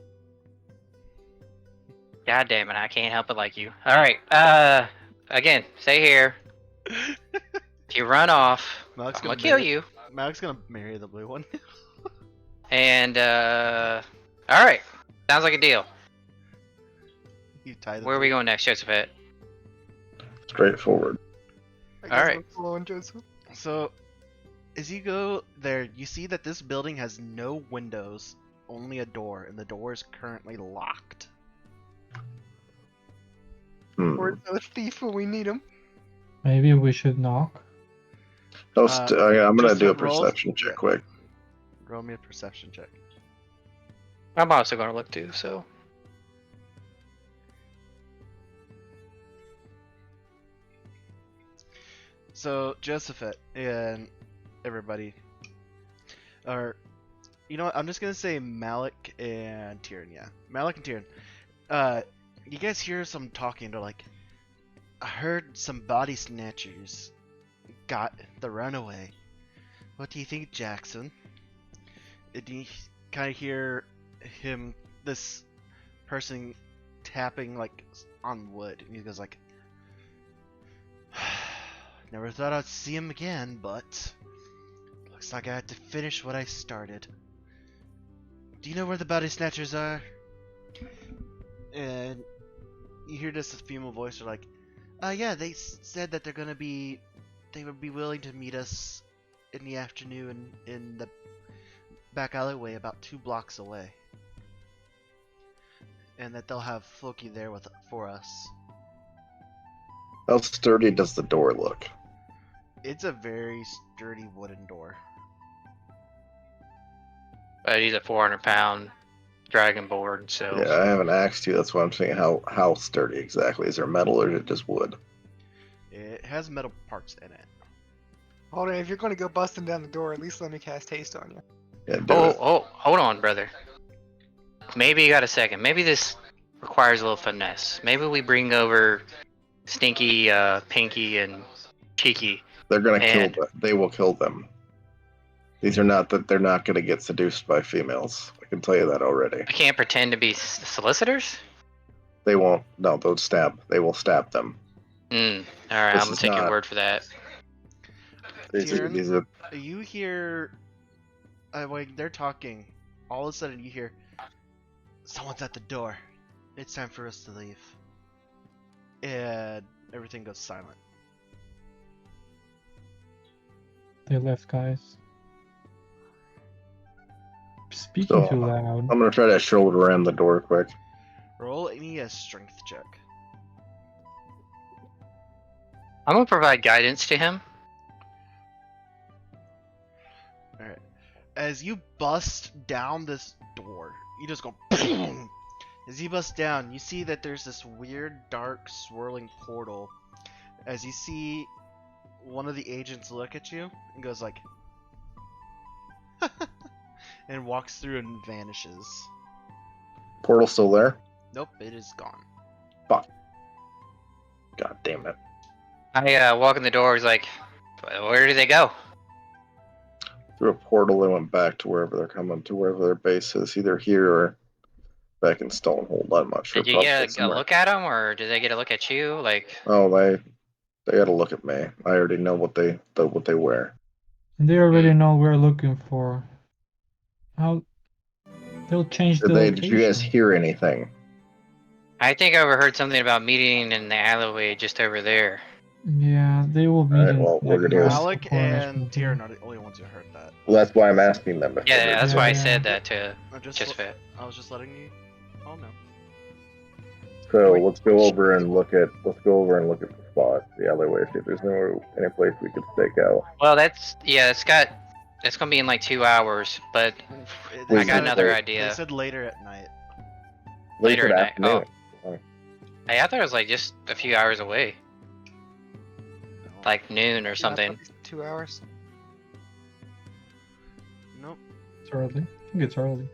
God damn it, I can't help it like you. Alright, again, stay here. If you run off, I'm gonna kill you. Malik's gonna marry the blue one. And, alright. Sounds like a deal. You tie the Where are we going next, Josephette? Straightforward. I guess Alright. we're following Joseph. So, as you go there, you see that this building has no windows, only a door, and the door is currently locked. Where's the thief when we need him? Maybe we should knock. I'm gonna just do a roll- perception check quick. Roll me a perception check. I'm also gonna look too, so. So Josephat and everybody, or you know what? I'm just gonna say Malik and Tyrion. Yeah, Malik and Tyrion. You guys hear some talking? They're like, I heard some body snatchers got the runaway. What do you think, Jackson? And you kind of hear this person tapping like on wood, and he goes like, never thought I'd see him again, but looks like I had to finish what I started. Do you know where the body snatchers are? And you hear this female voice, are like, yeah, they said that they would be willing to meet us in the afternoon in the back alleyway about 2 blocks away. And that they'll have Floki there for us. How sturdy does the door look? It's a very sturdy wooden door. But he's a 400-pound dragonborn, so Yeah, I haven't asked you. That's why I'm saying how sturdy exactly. Is there metal or is it just wood? It has metal parts in it. Hold on, if you're gonna go busting down the door, at least let me cast haste on you. Yeah, do it. hold on, brother. Maybe you got a second. Maybe this requires a little finesse. Maybe we bring over Stinky, Pinky, and Cheeky. They're gonna kill And- them. They will kill them. These are not that they're not gonna get seduced by females. I can tell you that already. I can't pretend to be solicitors? They won't. No, they'll stab. They will stab them. Alright, This I'm gonna is take your not- word for that. Tyrion? These are You hear, when they're talking, all of a sudden you hear, someone's at the door. It's time for us to leave. And everything goes silent. They left, guys. Speaking So, too loud. I'm gonna try to shoulder ram the door quick. Roll any strength check. I'm gonna provide guidance to him. Alright. As you bust down this door, you just go boom! As you bust down, you see that there's this weird, dark, swirling portal. As you see one of the agents look at you and goes like, and walks through and vanishes. Portal still there? Nope, it is gone. God damn it. I walk in the door, he's like, where did they go? Through a portal, they went back to wherever they're coming to, wherever their base is, either here or back in Stonehold. I'm not sure. Did you probably get a somewhere. look at them, or did they get a look at you? Like, Oh, they got to look at me. I already know what they wear. And they already know we're looking for. How they'll change the Did you guys location. hear anything? I think I overheard something about meeting in the alleyway just over there. Yeah, they will be. Alright, well, we're gonna- Malik and Tyrion are the only ones who heard that. Well, that's why I'm asking them. if Yeah, they- that's why I Yeah. said that to I just Josephat. I was just letting you all know. So let's go over and look at the spot, the alleyway, see if there's any place we could stake out. Well, it's gonna be in like 2 hours, but They I got said- another They idea. said later at night. Later Late at night. afternoon. Hey, I thought it was like just a few hours away, No. like noon or Yeah, something. probably 2 hours. Nope. It's early. I think it's early.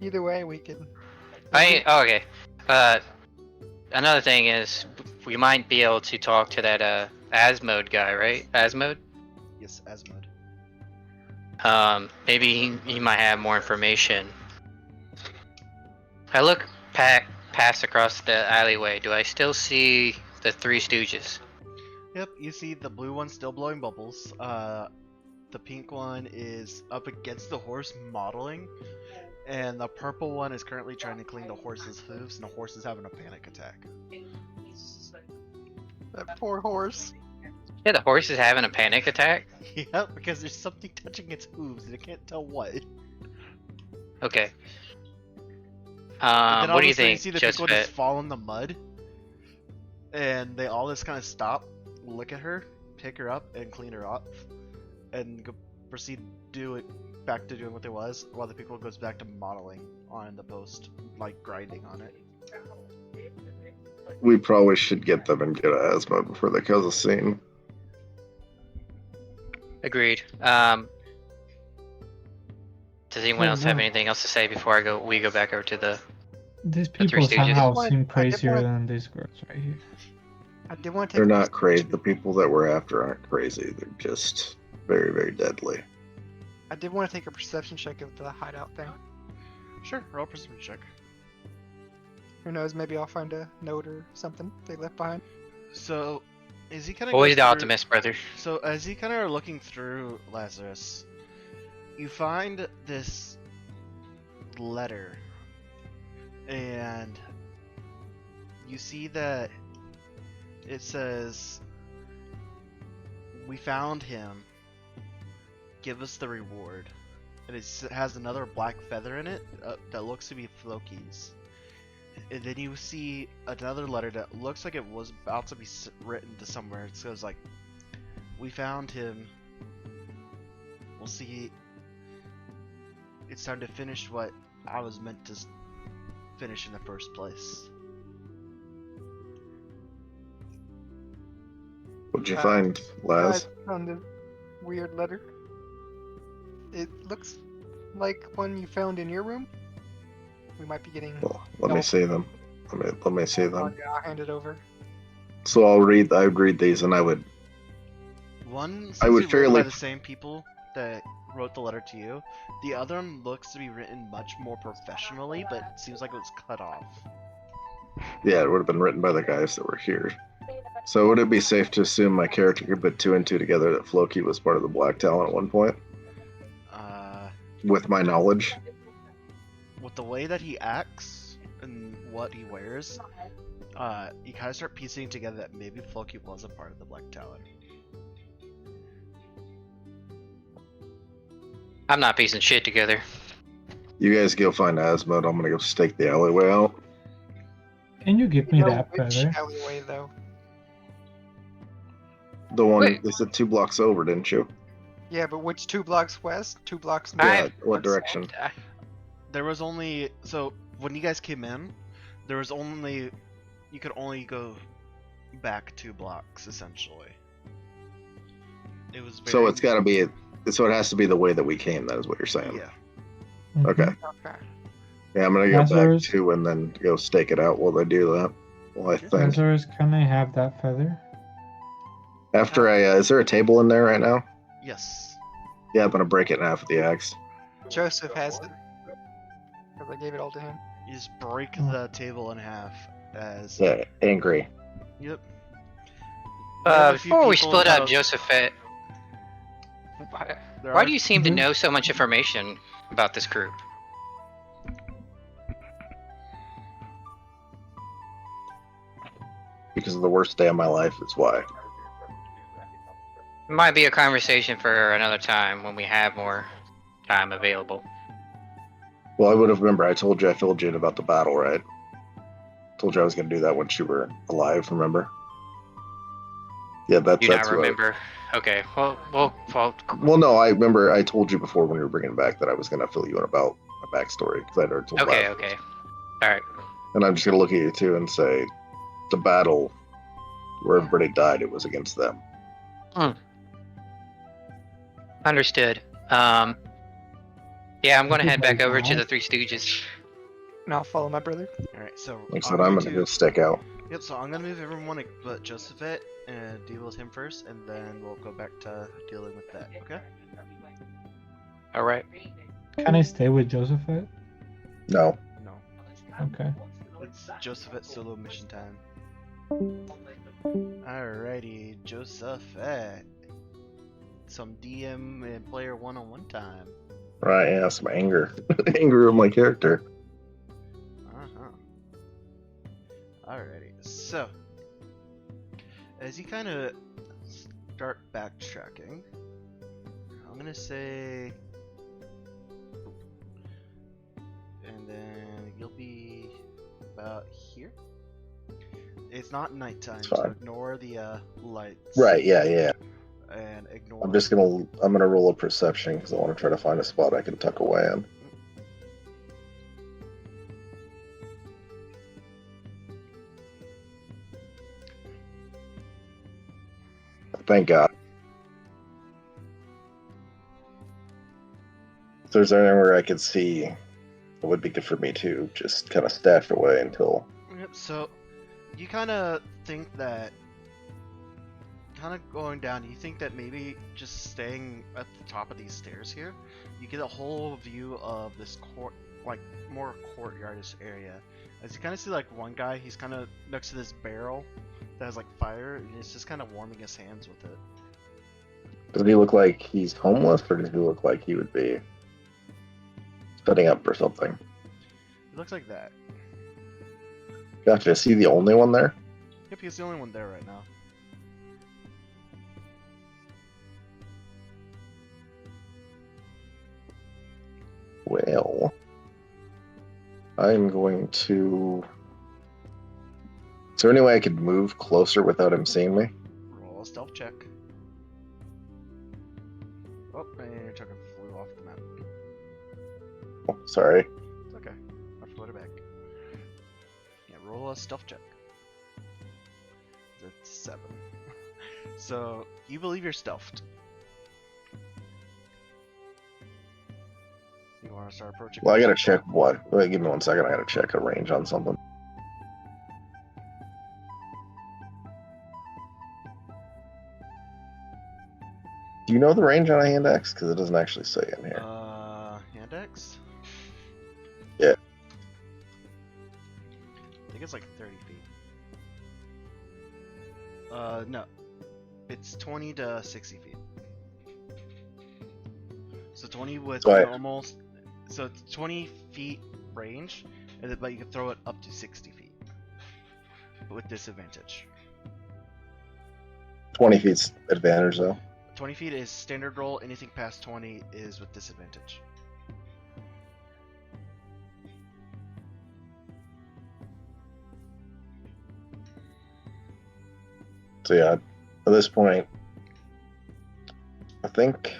Either way, we can. Okay. Another thing is we might be able to talk to that Asmode guy, right? Asmode. Yes, Asmode. Maybe he might have more information. I look past across the alleyway. Do I still see the Three Stooges? Yep, you see the blue one still blowing bubbles. The pink one is up against the horse modeling, and the purple one is currently trying to clean the horse's hooves, and the horse is having a panic attack. That poor horse. Yeah, the horse is having a panic attack. Yep, because there's something touching its hooves, and it can't tell what. Okay. And then all What do of you a sudden think, see the people Josephat? just fall in the mud, and they all just kind of stop, look at her, pick her up, and clean her off, and proceed back to doing what they was, while the people goes back to modeling on the post, like grinding on it. We probably should get them and get a asthma before they cause a scene. Agreed. Does anyone Oh, else have no. anything else to say before we go back over to the? These The Three people Stooges. somehow wanted- seem I did crazier wanna- than these girls right here. I did want to They're take. not crazy. The people that we're after aren't crazy. They're just very, very deadly. I did want to take a perception check of the hideout thing. Sure, roll perception check. Who knows? Maybe I'll find a note or something they left behind. So, is he kind of Always the optimist, brother. So as you kind of are looking through Lazarus, you find this letter, and you see that it says, "We found him. Give us the reward." And it has another black feather in it that looks to be Floki's. And then you see another letter that looks like it was about to be written to somewhere. It says like, "We found him. We'll see. It's time to finish what I was meant to finish in the first place." What'd you find, Laz? I found a weird letter. It looks like one you found in your room. We might be getting. Well, let me see them. Let me see Oh, them. yeah, I'll hand it over. So I would read these, and I would. One seems I would to be written by fairly- the same people that wrote the letter to you. The other one looks to be written much more professionally, but it seems like it was cut off. Yeah, it would have been written by the guys that were here. So would it be safe to assume my character could put two and two together that Floki was part of the Black Talon at one point, with my knowledge? With the way that he acts and what he wears, you kind of start piecing together that maybe Floki was a part of the Black Talon. I'm not piecing shit together. You guys go find Asmod. I'm gonna go stake the alleyway out. Can you give me You know that which feather? alleyway, though? The one Wait. they said 2 blocks over, didn't you? Yeah, but which 2 blocks west? 2 blocks I- north? Yeah. What direction? There was only when you guys came in, there was only you could only go back 2 blocks essentially. It was very, So it's got to be. So it has to be the way that we came. That is what you're saying. yeah. Mhm. Okay. Okay. Yeah, I'm gonna go Lazarus. back 2 and then go stake it out while they do that. Well, I think Lazarus, can I have that feather? after I is there a table in there right now? Yes. Yeah, I'm gonna break it in half with the axe. Joseph has it. Because I gave it all to him. You just break Oh. the table in half as Yeah, angry. Yep. You have a few Before we people split up, about- Josephet, there why are- do you seem to Mhm. know so much information about this group? Because of the worst day of my life. That's why. Might be a conversation for another time when we have more time available. Well, I would have remember. I told you I filled you in about the battle, right? Told you I was gonna do that once you were alive. Remember? Yeah, Do you that's not what I- remember? Okay, well, Well, no, I remember. I told you before when we were bringing it back that I was gonna fill you in about my backstory because I'd already told. okay, Lazarus. okay. Alright. And I'm just gonna look at you too and say, the battle where everybody died, it was against them. Understood. Yeah, I'm gonna This is head back my over to dad. the Three Stooges. And I'll follow my brother. Alright, so Like I said, I'm gonna go stake out. Yep, so I'm gonna move everyone but Josephet and deal with him first, and then we'll go back to dealing with that, okay? Alright. Can I stay with Josephet? No, No. Okay. It's Josephet solo mission time. Alrighty, Josephet. Some DM and player one-on-one time. right? Yeah, some anger, anger of my character. Uh-huh. Alrighty, so as you kind of start backtracking, I'm gonna say, and then you'll be about here. It's not nighttime, It's so fine. ignore the lights. Right? Yeah, yeah. And ignore. I'm gonna roll a perception because I want to try to find a spot I can tuck away in. Thank God. there's anywhere I could see, it would be good for me to just kind of stash away until. Yep, so you kind of think that, kind of going down, you think that maybe just staying at the top of these stairs here, you get a whole view of this court, like more courtyardish area. As you kind of see like one guy, he's kind of next to this barrel that has like fire, and he's just kind of warming his hands with it. Does he look like he's homeless, or does he look like he would be setting up for something? It looks like that. Gotcha. Is he the only one there? Yep, he's the only one there right now. Well, I'm going to. Is there any way I could move closer without him seeing me? Roll a stealth check. Oh, and your token flew off the map. Oh, sorry. It's okay. I'll put it back. Yeah, roll a stealth check. That's 7. So, you believe you're stealthed. You want to start approaching? Well, I gotta check what. Wait, give me 1 second. I gotta check a range on something. Do you know the range on a hand axe? Because it doesn't actually say in here. Hand axe? Yeah. I think it's like 30 feet. No. It's 20 to 60 feet. So 20 with So normal. So it's 20 feet range, but you can throw it up to 60 feet. But with disadvantage. 20 feet's advantage, though. 20 feet is standard roll, anything past 20 is with disadvantage. So yeah, at this point, I think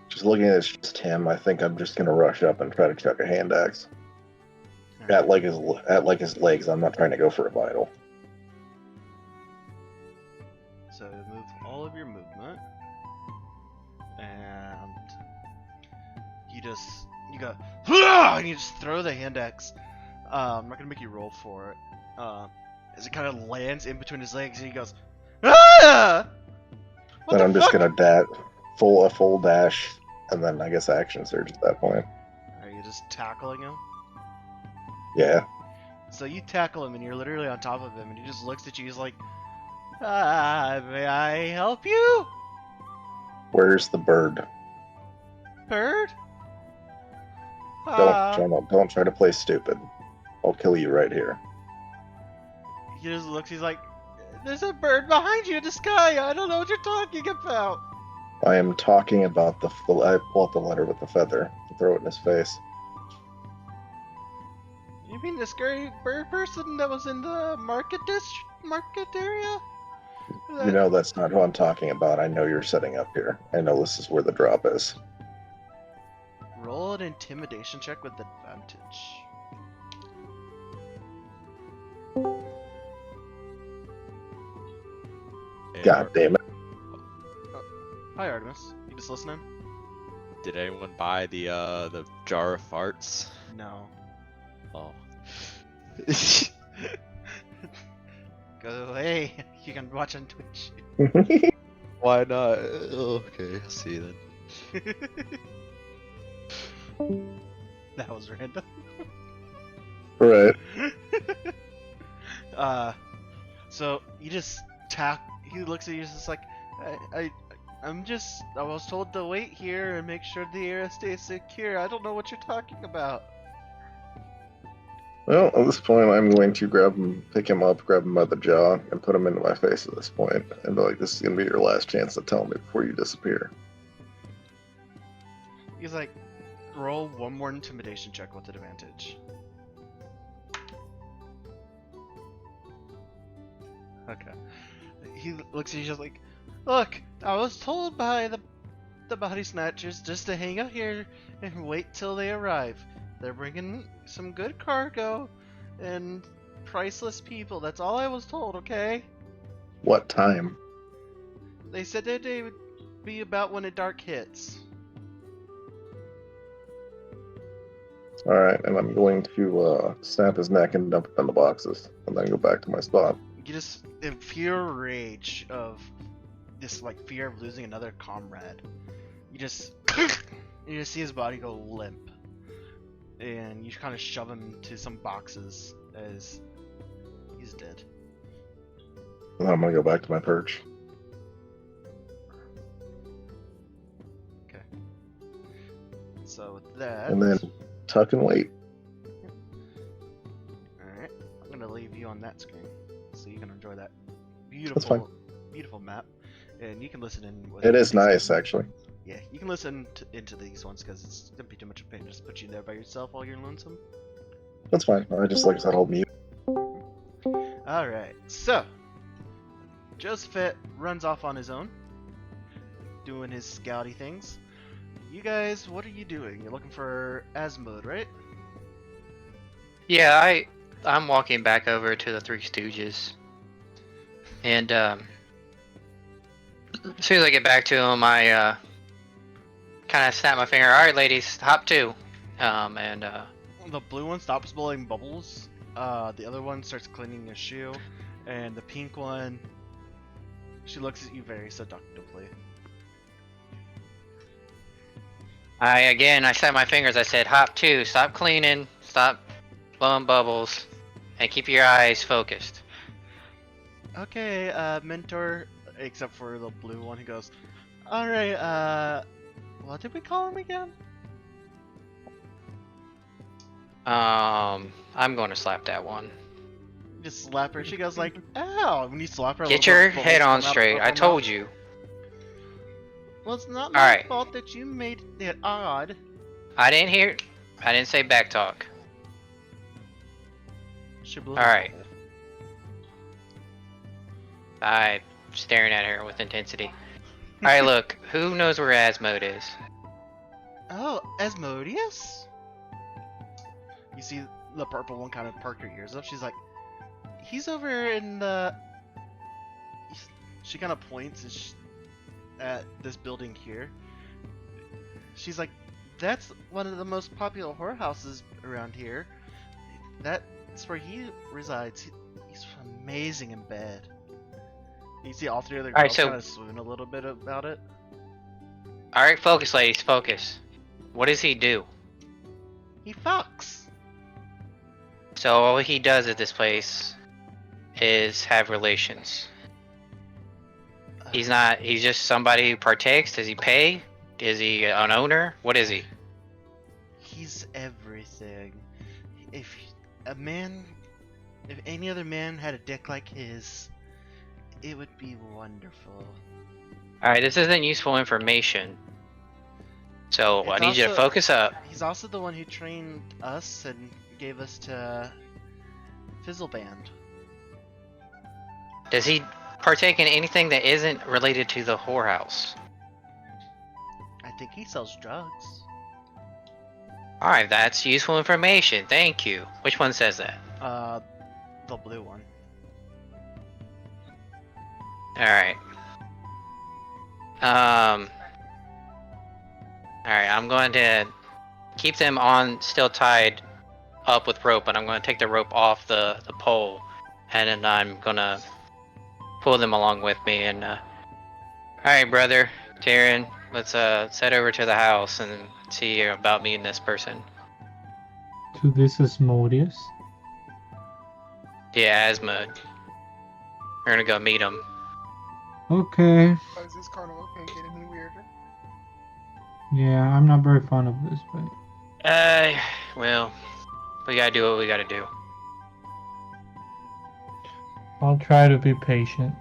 just looking at it's just him. I think I'm just gonna rush up and try to chuck a hand axe at his legs. I'm not trying to go for a vital. So move all of your movement, and you go and you just throw the hand axe. I'm not gonna make you roll for it. As it kind of lands in between his legs, and he goes, "Ah!" What Then the I'm just fuck? gonna a full dash, and then I guess action surge at that point. Are you just tackling him? Yeah. So you tackle him, and you're literally on top of him, and he just looks at you. He's like, may I help you, Where's the bird? bird? Ah." Don't try to play stupid. I'll kill you right here. He just looks, he's like, there's a bird behind you in the sky, I don't know what you're talking about. I am talking about I pull out the letter with the feather and throw it in his face. You mean the scary bird person that was in the market area? You know that's not who I'm talking about. I know you're setting up here. I know this is where the drop is. Roll an intimidation check with advantage. God damn it. Hi Artemis, you just listening? Did anyone buy the jar of farts? No. Oh. Go away, you can watch on Twitch. Why not? Okay, I'll see you then. That was random. Right. So you just he looks at you just like, I was told to wait here and make sure the area stays secure. I don't know what you're talking about. Well, at this point, I'm going to pick him up, grab him by the jaw, and put him into my face at this point, and be like, this is going to be your last chance to tell me before you disappear. He's like, roll one more intimidation check with advantage. Okay. He looks at you just like, look, I was told by the body snatchers just to hang out here and wait till they arrive. They're bringing some good cargo and priceless people. That's all I was told, okay? What time? They said that they would be about when the dark hits. Alright, and I'm going to snap his neck and dump it in the boxes, and then go back to my spot. You just, in pure rage of this, like, fear of losing another comrade, you just see his body go limp, and you kind of shove him to some boxes as he's dead. And then I'm gonna go back to my perch. Okay. So with that, And then tuck and wait. alright, I'm gonna leave you on that screen so you can enjoy that That's fine. beautiful map, and you can listen in. With It is these nice, ones. actually. Yeah, you can listen into these ones because it's gonna be too much of a pain to just put you there by yourself while you're lonesome. That's fine. I just, like I said, I'll mute. Alright, so Josephet runs off on his own, doing his scouty things. You guys, what are you doing? You're looking for Asmode, right? Yeah, I'm walking back over to the Three Stooges, and as soon as I get back to him, I kind of snap my finger. All right, ladies, hop to. The blue one stops blowing bubbles. The other one starts cleaning your shoe, and the pink one, she looks at you very seductively. I snapped my fingers. I said, hop to. Stop cleaning. Stop blowing bubbles, and keep your eyes focused. Okay, mentor, except for the blue one, he goes, alright, what did we call him again? I'm going to slap that one. You just slap her, she goes like, ow! When you slap her, a Get little your bit of head bubbles on come out straight. of I her told mouth. you. Well, it's not my Alright. fault that you made it odd. I didn't say back talk. She blew Alright. her bubble. I'm staring at her with intensity. Alright, look. Who knows where Asmode is? Oh, Asmodeus? You see the purple one kind of perk her ears up. She's like, he's over in the... She kind of points at this building here. She's like, that's one of the most popular whorehouses around here. That's where he resides. He's amazing in bed. You see all three other Alright, girls so- kind of swoon a little bit about it. Alright, focus, ladies, focus. What does he do? He fucks. So all he does at this place is have relations. He's just somebody who partakes. Does he pay? Is he an owner? What is he? He's everything. If any other man had a dick like his, it would be wonderful. Alright, this isn't useful information. So I It's need you to also- focus up. He's also the one who trained us and gave us to Fizzleband. Does he partake in anything that isn't related to the whorehouse? I think he sells drugs. Alright, that's useful information. Thank you. Which one says that? The blue one. Alright. Alright, I'm going to keep them still tied up with rope, and I'm going to take the rope off the pole, and then I'm going to pull them along with me, and, Alright, brother, Tyrion, let's, head over to the house and see about meeting this person. So this is Modius. Yeah, Asmode. We're gonna go meet him. Okay. Why is this carnival can't get any weirder? Yeah, I'm not very fond of this, but Well, we gotta do what we gotta do. I'll try to be patient.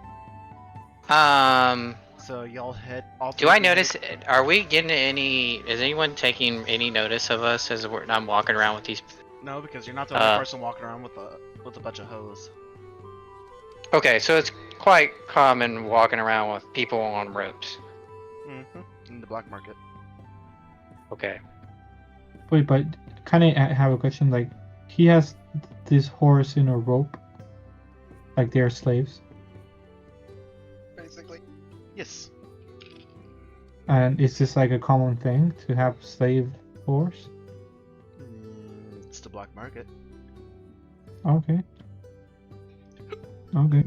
So y'all head. All Do three I of you- notice? Are we getting any? Is anyone taking any notice of us as I'm walking around with these? No, because you're not the only person walking around with a bunch of hoes. Okay, so it's quite common walking around with people on ropes. In the black market. Okay. Wait, but kind of have a question. Like, he has this horse in a rope, like they're slaves, Basically. Yes. and is this like a common thing to have slave horse? black market. Okay. Okay.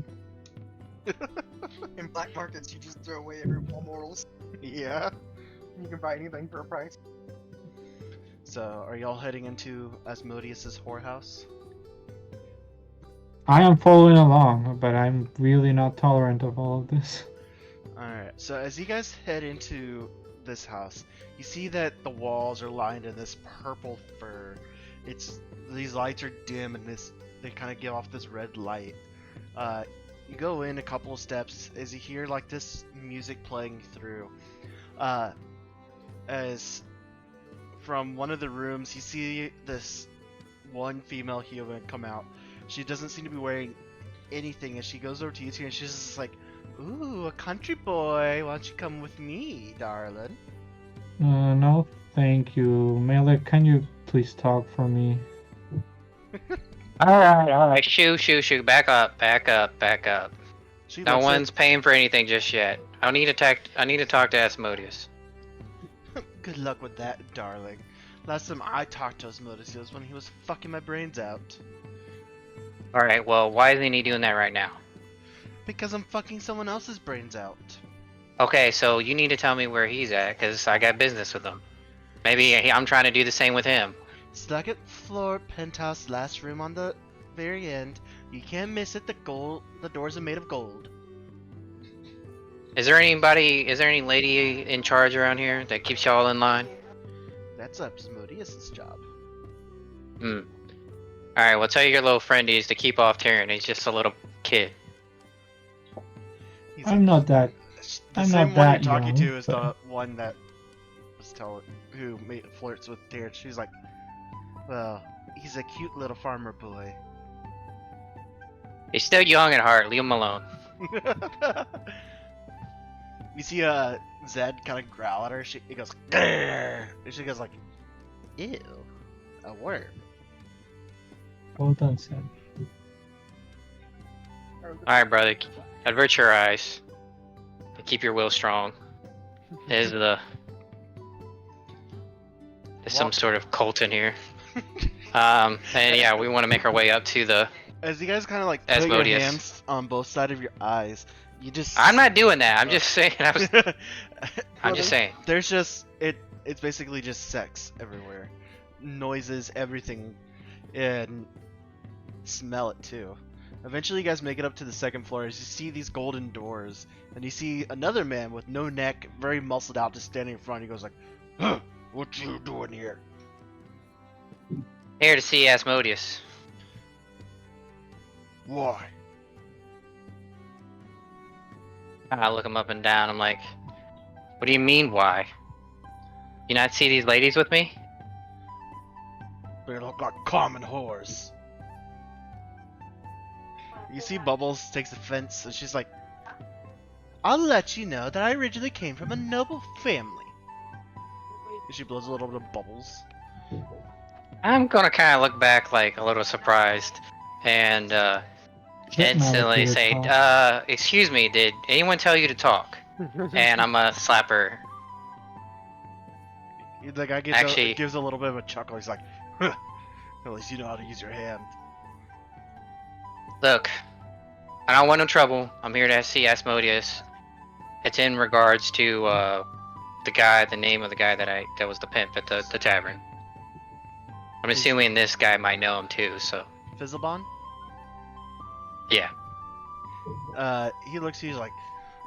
In black markets, you just throw away every all morals. Yeah. You can buy anything for a price. So, are y'all heading into Asmodeus's whorehouse? I am following along, but I'm really not tolerant of all of this. Alright, so as you guys head into this house, you see that the walls are lined in this purple fur. These lights are dim and they kind of give off this red light. You go in a couple of steps as you hear like this music playing through. As from one of the rooms you see this one female human come out. She doesn't seem to be wearing anything as she goes over to you two and she's just like, "Ooh, a country boy, why don't you come with me, darling?" No, thank you. Malik, can you please talk for me? Alright. Shoo. Back up. She No looks one's paying for anything just yet. I need to talk to Asmodeus. like, "Good luck with that, darling. Last time I talked to Asmodeus was when he was fucking my brains out. Alright, well, why isn't he doing that right now? Because I'm fucking someone else's brains out." Okay, so you need to tell me where he's at, because I got business with him. Maybe I'm trying to do the same with him. Second floor, penthouse, last room on the very end. You can't miss it. The doors are made of gold. Is there any lady in charge around here that keeps y'all in line? That's Asmodeus's job. Alright, well tell your little friendies to keep off Tyrion. He's just a little kid. He's I'm not that. The I'm same not one that you're talking young, to is but- the one that was who flirts with Tyrion. She's like, "Well, he's a cute little farmer boy." He's still young at heart. Leave him alone. You see Zed kind of growl at her. He goes, "Grrr!" And she goes like, "Ew, a worm." Well done, Sam. Alright, brother. Avert your eyes. And keep your will strong. There's some sort of cult in here. And yeah, we want to make our way up to the... As you guys kind of like put your Asmodeus. hands on both sides of your eyes, you just... I'm not doing that. I'm just saying. I'm Well, just saying. There's just it's basically just sex everywhere, noises, everything, and smell it too. Eventually, you guys make it up to the second floor as you see these golden doors, and you see another man with no neck, very muscled out, just standing in front. He goes like, "Huh, what you doing here?" Here to see Asmodeus. "Why?" I look him up and down. I'm like, what do you mean, why? You not see these ladies with me? They look like common whores. You see Bubbles takes offense, and she's like, "I'll let you know that I originally came from a noble family." And she blows a little bit of bubbles. I'm gonna kind of look back like a little surprised and Get Malik instantly to say, talk. excuse me, did anyone tell you to talk? And I'm gonna slap her. The guy Actually- gives a little bit of a chuckle. He's like, "Huh, at least you know how to use your hand." Look, I don't want no trouble. I'm here to see Asmodeus. It's in regards to the name of the guy that was the pimp at the tavern. I'm assuming this guy might know him too, so Fizzlebon? yeah. He looks at you, he's like,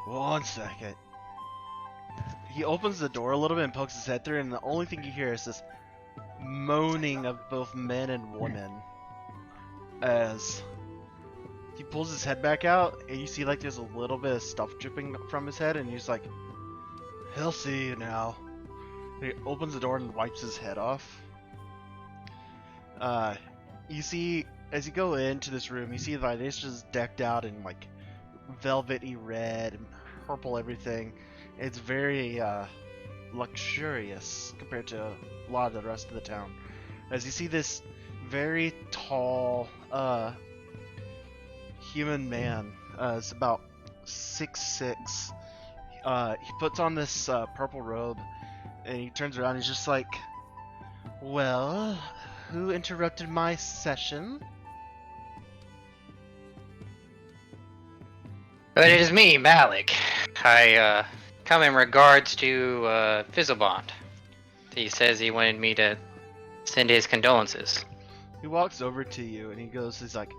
"1 second." He opens the door a little bit and pokes his head through, and the only thing you hear is this moaning of both men and women. As he pulls his head back out, and you see like there's a little bit of stuff dripping from his head, and he's like, "He'll see you now." And he opens the door and wipes his head off. You see, as you go into this room, you see that it's just decked out in like velvety red and purple everything. It's very luxurious compared to a lot of the rest of the town. As you see this very tall human man, it's about 6'6". He puts on this purple robe and he turns around and he's just like, "Well, Who interrupted my session? But it is me, Malik. I come in regards to Fizzlebond. He says he wanted me to send his condolences. He walks over to you and he's like,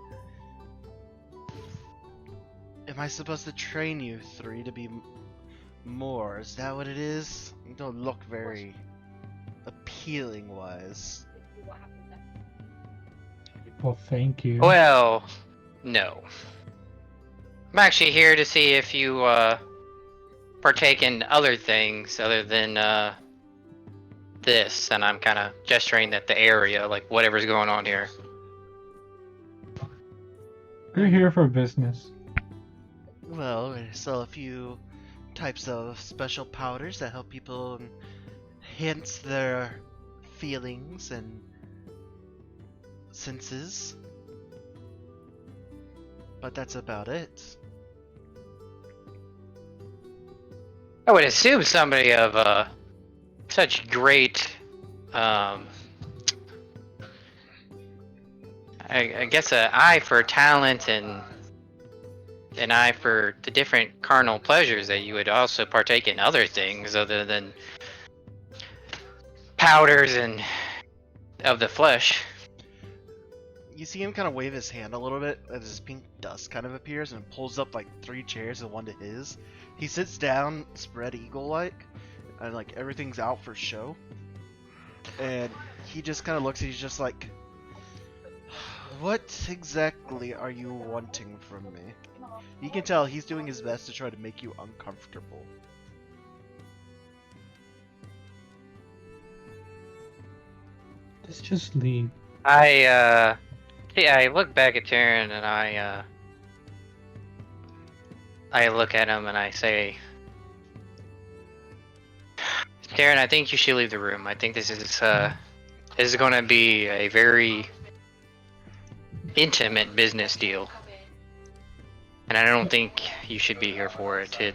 am I supposed to train you three to be more? Is that what it is? You don't look very appealing wise. Well, thank you. Well, no. I'm actually here to see if you partake in other things other than this, and I'm kind of gesturing at the area, like whatever's going on here. We're here for business. Well, we sell a few types of special powders that help people enhance their feelings and senses. But that's about it. I would assume somebody of such great, I guess, an eye for talent and an eye for the different carnal pleasures, that you would also partake in other things other than powders and of the flesh. You see him kind of wave his hand a little bit as this pink dust kind of appears and pulls up like 3 chairs and one to his. He sits down, spread eagle-like, and like everything's out for show. And he just kind of looks and he's just like, what exactly are you wanting from me? You can tell he's doing his best to try to make you uncomfortable. Let's just leave. I look back at Taryn and I look at him and I say, Taryn, I think you should leave the room. I think this is going to be a very intimate business deal, and I don't think you should be here for it.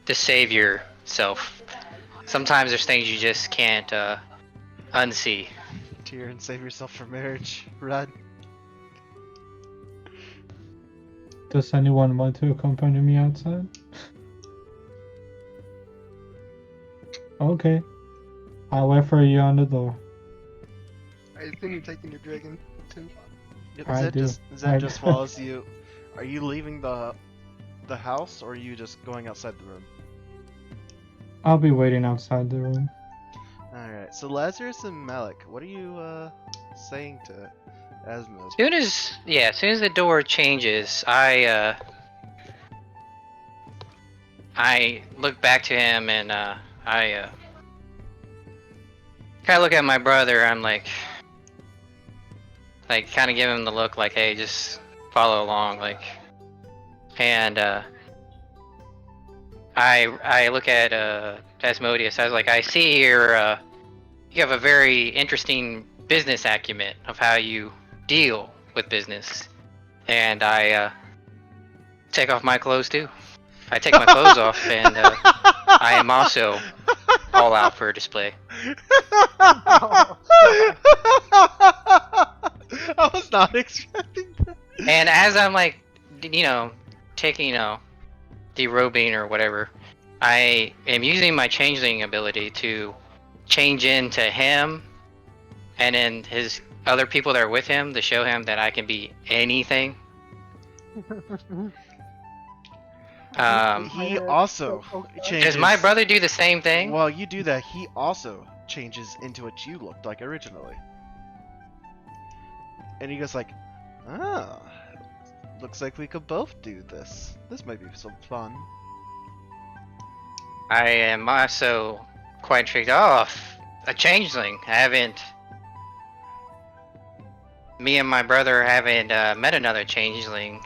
To save yourself. Sometimes there's things you just can't unsee. Tear and save yourself for marriage, Rod. Does anyone want to accompany me outside? Okay. I'll wait for you on the door. I assume you're taking your dragon too. Yep, I do. Zed I just do. follows you. Are you leaving the house or are you just going outside the room? I'll be waiting outside the room. Alright, so Lazarus and Malik, what are you saying to Asmos? As soon as the door changes, I look back to him and I kind of look at my brother. I'm like kind of give him the look, like, hey, just follow along, like, and I look at Asmodeus. I was like, I see here you have a very interesting business acumen of how you deal with business, and I take off my clothes too. I take my clothes off, and I am also all out for display. I was not expecting that. And as I'm like, taking, derobing or whatever, I am using my changeling ability to change into him, and then his other people that are with him, to show him that I can be anything. He also changes. Does my brother do the same thing? While you do that, he also changes into what you looked like originally. And he goes like, ah, looks like we could both do this. This might be some fun. I am also quite intrigued. Oh, a changeling. Me and my brother haven't met another changeling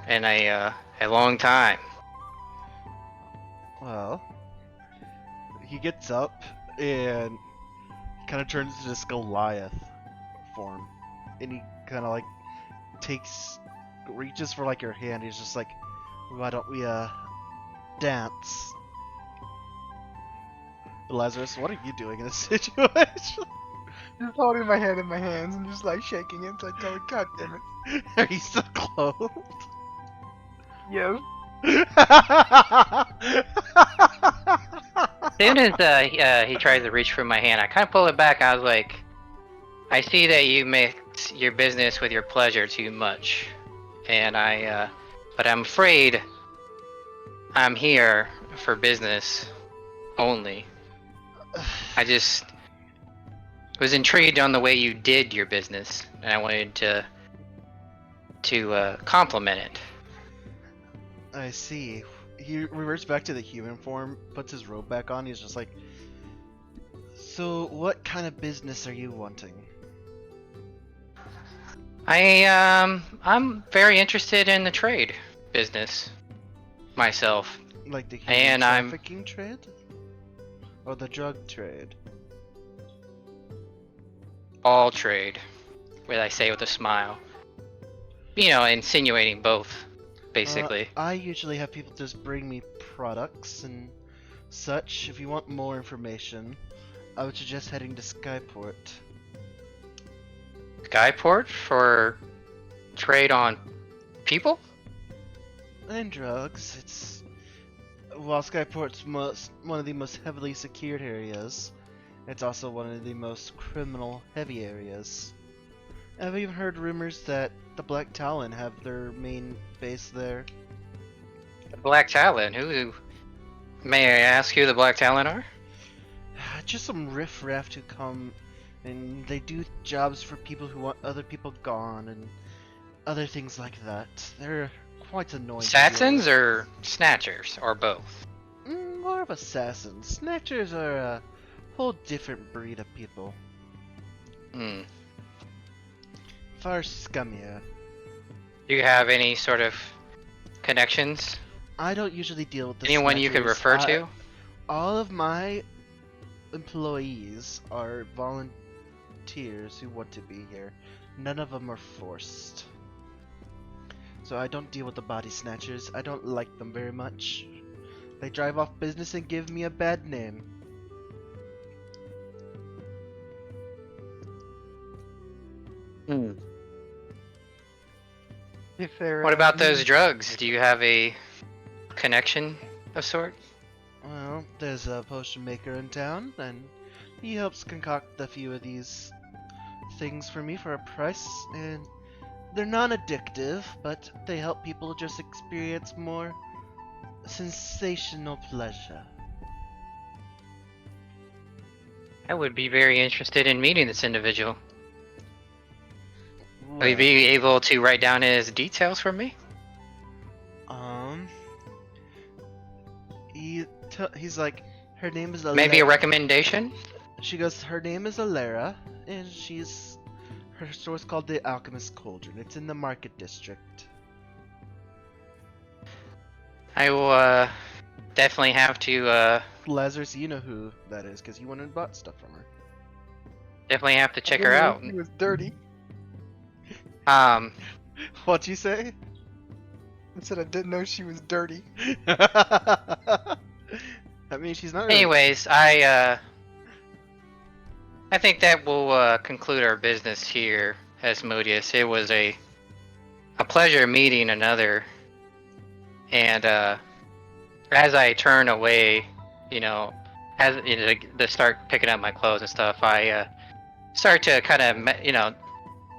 in a long time. Well, he gets up and kind of turns into this Goliath form. And he kind of like reaches for like your hand. He's just like, why don't we dance? Lazarus, what are you doing in this situation? Just holding my hand in my hands and just like shaking it. It's like, oh, God damn it. Are you still clothed? Yes. As soon as he tries to reach for my hand, I kind of pull it back. I was like, I see that you mix your business with your pleasure too much, and but I'm afraid I'm here for business only. I just was intrigued on the way you did your business, and I wanted to compliment it. I see. He reverts back to the human form, puts his robe back on. He's just like, so what kind of business are you wanting? I'm very interested in the trade business myself. Like the human And I'm- trafficking trade? Or the drug trade? All trade, what I say with a smile. You know, insinuating both, basically. I usually have people just bring me products and such. If you want more information, I would suggest heading to Skyport. Skyport for trade on people? And drugs. It's while Skyport's one of the most heavily secured areas, it's also one of the most criminal heavy areas. I've even heard rumors that the Black Talon have their main base there. Black Talon. Who? May I ask who the Black Talon are? Just some riffraff who come and they do jobs for people who want other people gone and other things like that. They're quite annoying. to deal Assassins with. or snatchers or both? More of assassins. Snatchers are a whole different breed of people. Hmm. Far scummier. Do you have any sort of connections? I don't usually deal with the Anyone you could snatchers. refer to? All of my employees are volunteers who want to be here. None of them are forced. So I don't deal with the body snatchers. I don't like them very much. They drive off business and give me a bad name. Hmm. If they're, What about those drugs? Do you have a connection of sort? Well, there's a potion maker in town, and he helps concoct a few of these things for me for a price, and they're non-addictive, but they help people just experience more sensational pleasure. I would be very interested in meeting this individual. Will you Well, be able to write down his details for me? He's like, her name is Alara. Maybe a recommendation? She goes, her name is Alara, and her store's called the Alchemist Cauldron. It's in the Market District. I will definitely have to Lazarus, you know who that is, because you went and bought stuff from her. definitely have to I check didn't her know out. She was dirty. What'd you say? I said I didn't know she was dirty. I mean, she's not really... Anyways, I think that will conclude our business here, Asmodeus. It was a pleasure meeting another, and as I turn away, you know, as you know, to start picking up my clothes and stuff, I start to kind of, you know,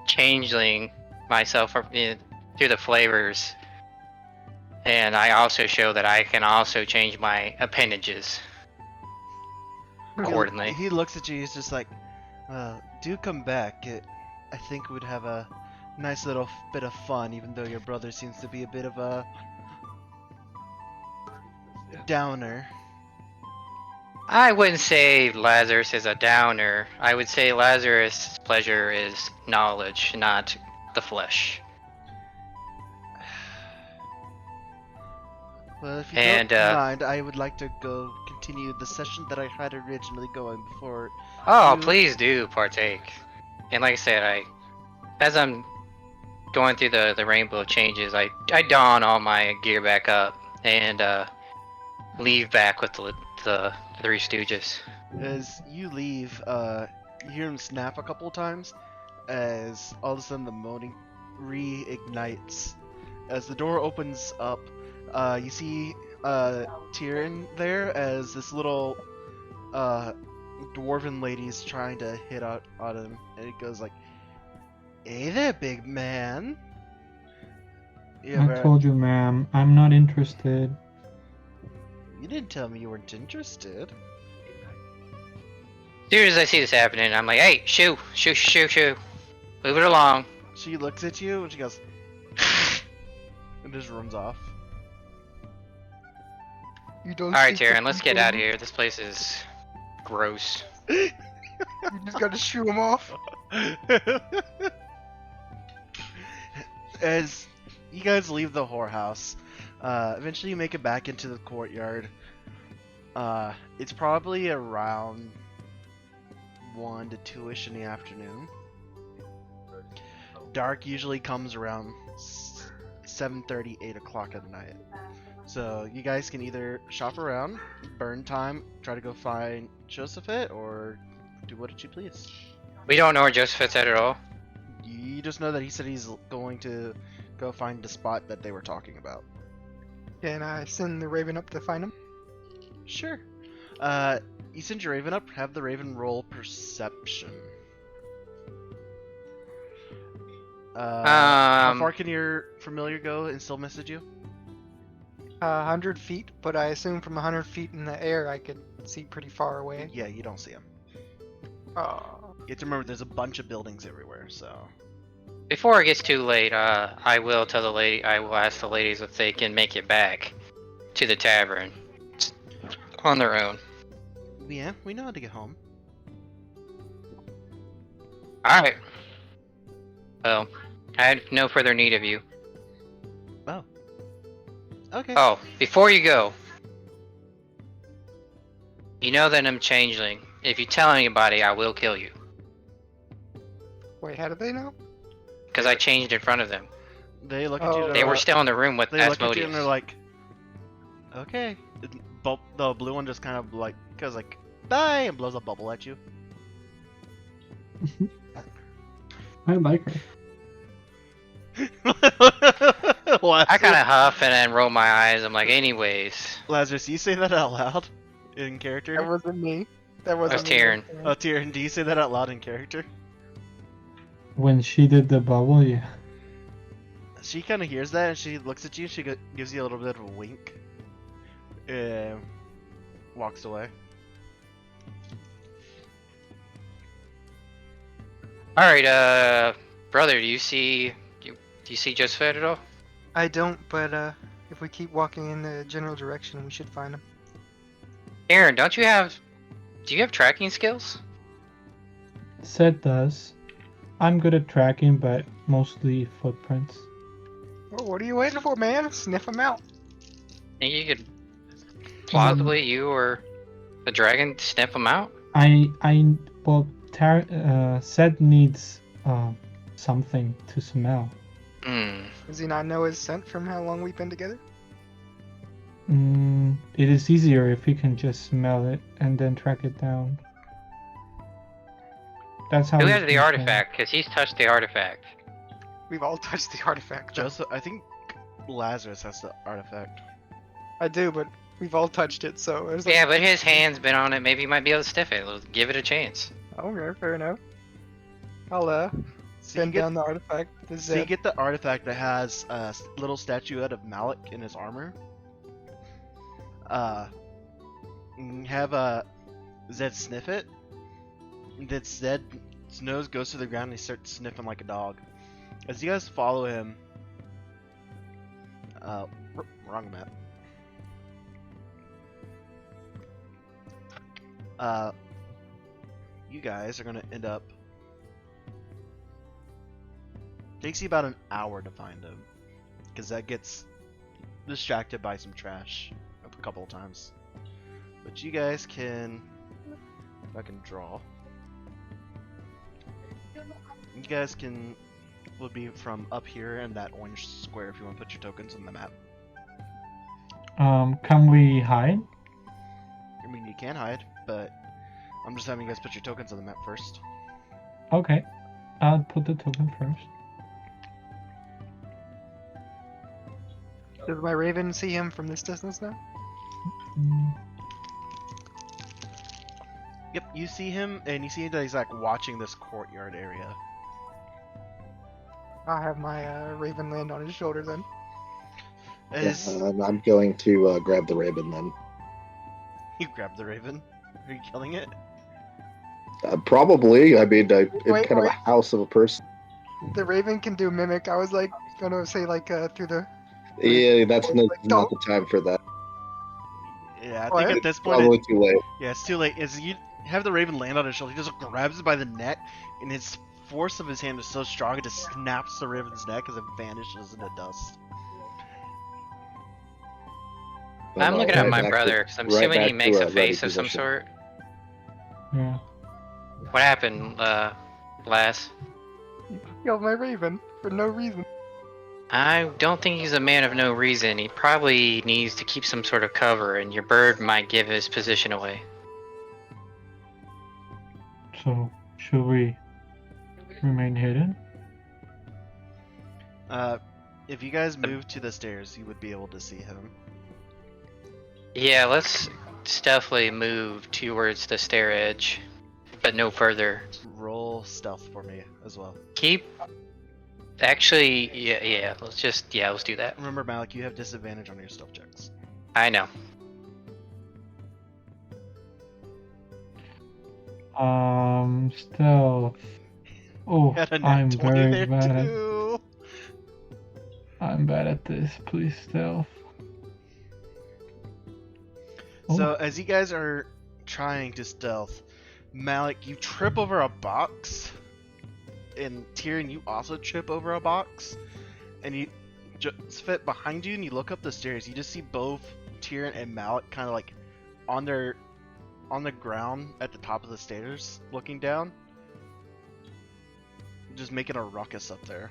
changeling myself through the flavors. And I also show that I can also change my appendages accordingly. He looks at you, he's just like, do come back. I think we'd have a nice little bit of fun, even though your brother seems to be a bit of a downer. I wouldn't say Lazarus is a downer. I would say Lazarus' pleasure is knowledge, not the flesh. Well, if you And, don't mind, I would like to go continue the session that I had originally going before. Oh, You- please do partake. And like I said, as I'm going through the rainbow changes, I don all my gear back up and leave back with the Three Stooges. As you leave, You hear him snap a couple of times as all of a sudden the moaning reignites. As the door opens up, you see Tyrion there as this little dwarven lady's trying to hit out on him, and it goes like, "Hey there, big man." Yeah, I told you, ma'am, I'm not interested. You didn't tell me you weren't interested. As soon as I see this happening, I'm like, hey, shoo. Move it along. She looks at you and she goes, and just runs off. You don't. Alright, speak to Tyrion, let's get people. out of here. This place is gross. You just gotta shoo him off. As you guys leave the whorehouse, eventually you make it back into the courtyard. It's probably around 1 to 2-ish in the afternoon. Dark usually comes around 7:30, 8 o'clock at night. So you guys can either shop around, burn time, try to go find Josephette, or do what you please. We don't know where Joseph's at all. You just know that he said he's going to go find the spot that they were talking about. Can I send the Raven up to find him? Sure. You send your Raven up, have the Raven roll perception. How far can your familiar go and still message you? 100 feet, but I assume from 100 feet in the air I could see pretty far away. Yeah, you don't see him. Oh. You have to remember there's a bunch of buildings everywhere, so... Before it gets too late, I will ask the ladies if they can make it back to the tavern on their own. Yeah, we know how to get home. Alright. Well, I had no further need of you. Oh. Okay. Oh, before you go, you know that I'm changeling. If you tell anybody, I will kill you. Wait, how did they know? Because I changed in front of them. They look at you. Oh. they're They were like- still in the room with They look at you and they're Asmodeus. like, okay. The blue one just kind of like goes like, bye, and blows a bubble at you. I like her. I kind of huff and then roll my eyes. I'm like, anyways. Lazarus, you say that out loud in character? That wasn't me. That wasn't That's me. Tyrion. Oh, Tyrion, do you say that out loud in character? When she did the bubble, yeah. She kind of hears that and she looks at you. She gives you a little bit of a wink. And walks away. Alright, brother, do you see Josephette at all? I don't, but if we keep walking in the general direction, we should find him. Aaron, do you have tracking skills? Seth does. I'm good at tracking, but mostly footprints. Oh, what are you waiting for, man? Sniff him out. Think you could plausibly, you or the dragon, sniff them out? Seth needs something to smell. Does he not know his scent from how long we've been together? It is easier if he can just smell it and then track it down. That's how. Who he's has the been trained. artifact? Because he's touched the artifact. We've all touched the artifact. though. Joseph, I think Lazarus has the artifact. I do, but we've all touched it, so there's Yeah, but his hand's been on it. Maybe he might be able to sniff it. Let's give it a chance. Okay, fair enough. I'll So you, bend get, down the artifact. with so you Zed. get the artifact that has a little statuette of Malik in his armor. Have Zed sniff it. Then Zed's nose goes to the ground and he starts sniffing like a dog. As you guys follow him, wrong map. You guys are gonna end up. Takes you about an hour to find him, because that gets distracted by some trash a couple of times. But you guys can. If I can draw. You guys can. Would be from up here in that orange square if you want to put your tokens on the map. Can we hide? I mean, you can hide, but I'm just having you guys put your tokens on the map first. Okay, I'll put the token first. Does my raven see him from this distance now? Mm, Yep, you see him, and you see that he's like watching this courtyard area. I'll have my raven land on his shoulder then. As I'm going to grab the raven then. you grab the raven, are you killing it? Probably. I mean, it's Wait, kind of a wait. house of a person. The raven can do mimic. I was like gonna say like through the. Yeah, that's Like, not don't. the time for that. Yeah, I think What? at this point, Probably too late. yeah, it's too late. As you have the raven land on his shoulder, he just grabs it by the neck, and his force of his hand is so strong it just snaps the raven's neck as it vanishes into dust. No, I'm no, looking at right my back brother to- because I'm right assuming he back makes to a ready face of some position. sort. yeah. What happened, Blas? Killed my raven for no reason. I don't think he's a man of no reason. He probably needs to keep some sort of cover, and your bird might give his position away. So, should we remain hidden? If you guys move to the stairs, you would be able to see him. Yeah, let's stealthily move towards the stair edge, but no further. Roll stealth for me as well. Actually, yeah, let's do that. Remember, Malik, you have disadvantage on your stealth checks. I know. Stealth. Oh, Had a nat I'm 20 very there bad at. too. I'm bad at this. Please, stealth. So Oh. as you guys are trying to stealth, Malik, you trip over a box, and Tyrion, you also trip over a box, and you just fit behind you, and you look up the stairs. You just see both Tyrion and Malik kind of like on the ground at the top of the stairs, looking down, just making a ruckus up there.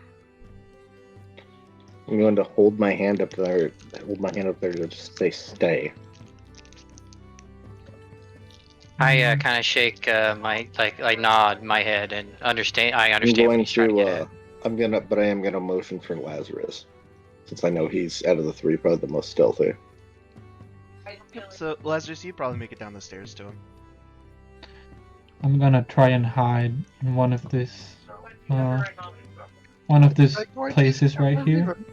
I'm going to hold my hand up there. Hold my hand up there to just say stay. I kind of shake my like nod my head and understand. I I'm understand what going he's trying to get to. at. But I am gonna motion for Lazarus, since I know he's out of the three probably the most stealthy. Yep. So Lazarus, you probably make it down the stairs to him. I'm gonna try and hide in one of these Like, why places did you right kill my here. raven?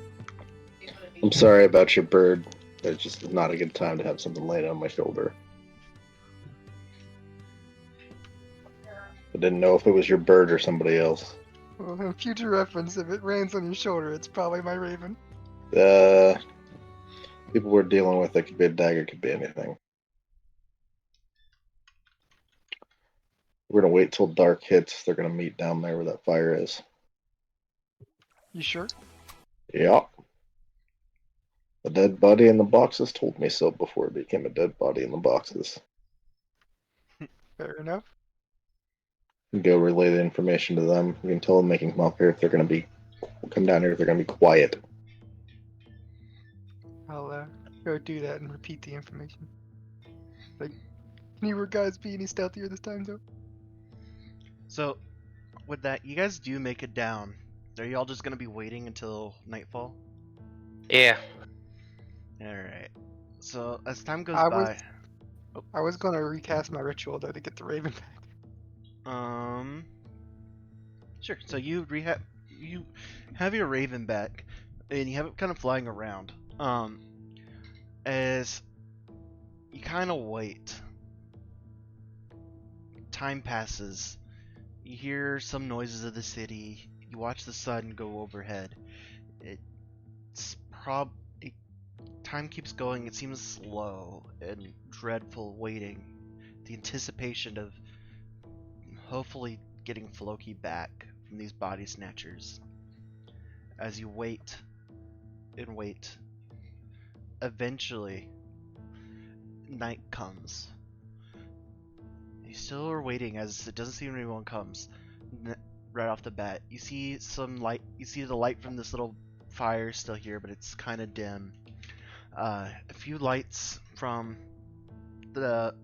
I'm sorry about your bird. It's just not a good time to have something laid on my shoulder. I didn't know if it was your bird or somebody else. Well, in future reference, if it rains on your shoulder, it's probably my raven. People we're dealing with, it could be a dagger, could be anything. We're gonna wait till dark hits. They're gonna meet down there where that fire is. You sure? Yeah. The dead body in the boxes told me so before it became a dead body in the boxes. Fair enough. Go relay the information to them. You can tell them they can come up here if they're gonna come down here if they're gonna be quiet. I'll go do that and repeat the information. Like, can you guys be any stealthier this time, though? So with that, you guys do make it down. Are y'all just gonna be waiting until nightfall? Yeah. Alright. So as time goes I by, I was gonna recast my ritual though to get the raven back. sure. So you have your raven back, and you have it kind of flying around. As you kind of wait, time passes. You hear some noises of the city. You watch the sun go overhead. Time keeps going. It seems slow and dreadful, waiting. The anticipation of hopefully getting Floki back from these body snatchers. As you wait and wait, eventually night comes. You still are waiting as it doesn't seem anyone comes. Right off the bat, you see some light. You see the light from this little fire still here, but it's kind of dim. A few lights from the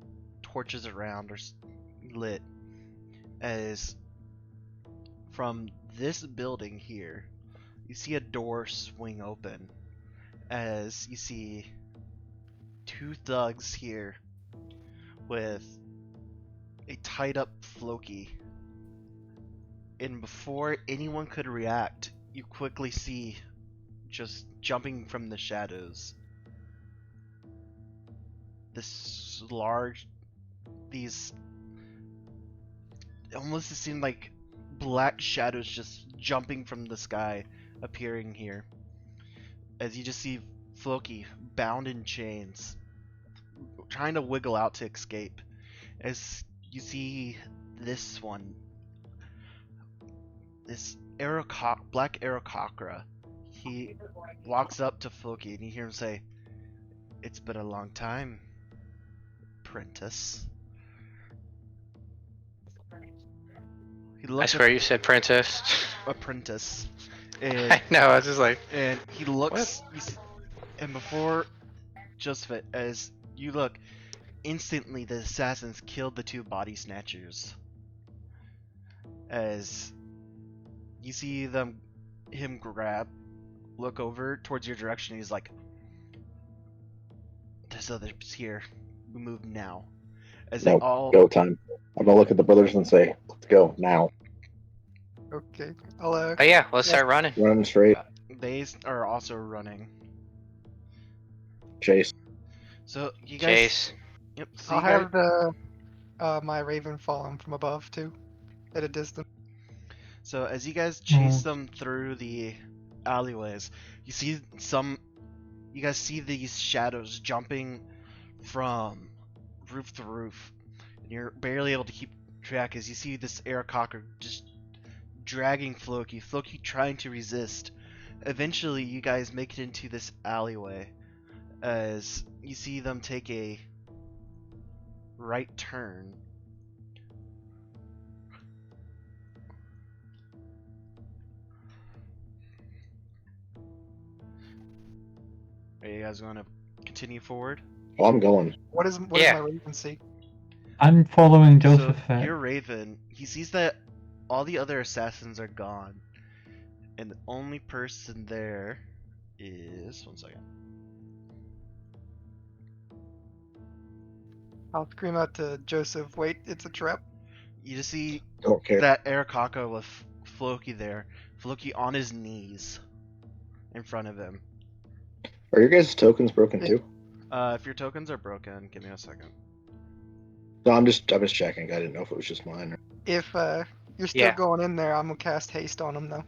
torches around are lit as from this building here, you see a door swing open as you see two thugs here with a tied up Floki. And before anyone could react, you quickly see, just jumping from the shadows, these almost it seemed like black shadows just jumping from the sky, appearing here. As you just see Floki bound in chains, trying to wiggle out to escape. As you see this one, this black Aarakocra, he walks up to Floki and you hear him say, "It's been a long time, apprentice." He I looks swear you said princess. apprentice, and I know, I was just like, he looks, and before Joseph, as you look, instantly the assassins killed the two body snatchers. As you see him look over towards your direction, he's like, "There's others here. We move now." As they No, all go time. I'm gonna look at the brothers and say, "Let's go now." Okay. I'll oh yeah, let's start running. Run straight, they are also running. chase. So you guys, Chase. yep. So I'll you guys, have the my raven fall him from above too, at a distance. so as you guys chase them through the alleyways, you guys see these shadows jumping from roof to roof. And you're barely able to keep track as you see this Aarakocra just dragging Floki. Floki trying to resist. Eventually, you guys make it into this alleyway as you see them take a right turn. Are you guys going to continue forward? Oh, I'm going. What does Yeah. my raven see? I'm following So Joseph. your Raven, he sees that all the other assassins are gone, and the only person there is, one second. I'll scream out to Joseph, "Wait, it's a trap." You just see Don't care. that Aarakocra with Floki there, Floki on his knees in front of him. Are your guys' tokens broken Yeah. too? If your tokens are broken, give me a second. No, I'm just checking. I didn't know if it was just mine. If you're still Yeah. going in there, I'm gonna cast haste on him though.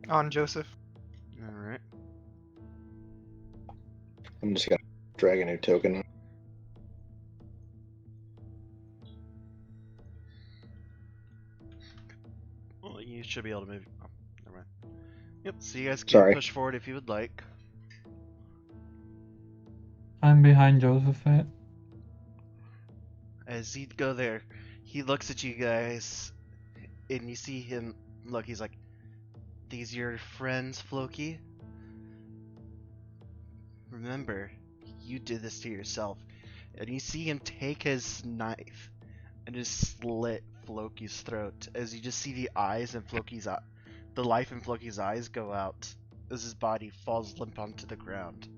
On Joseph. Alright. I'm just gonna drag a new token. Well, you should be able to move. Oh, never mind. Yep, so you guys can Sorry. push forward if you would like. I'm behind Joseph. As you go there, he looks at you guys, and you see him look. He's like, "These your friends, Floki? Remember, you did this to yourself." And you see him take his knife and just slit Floki's throat. As you just see the eyes in the life in Floki's eyes go out as his body falls limp onto the ground.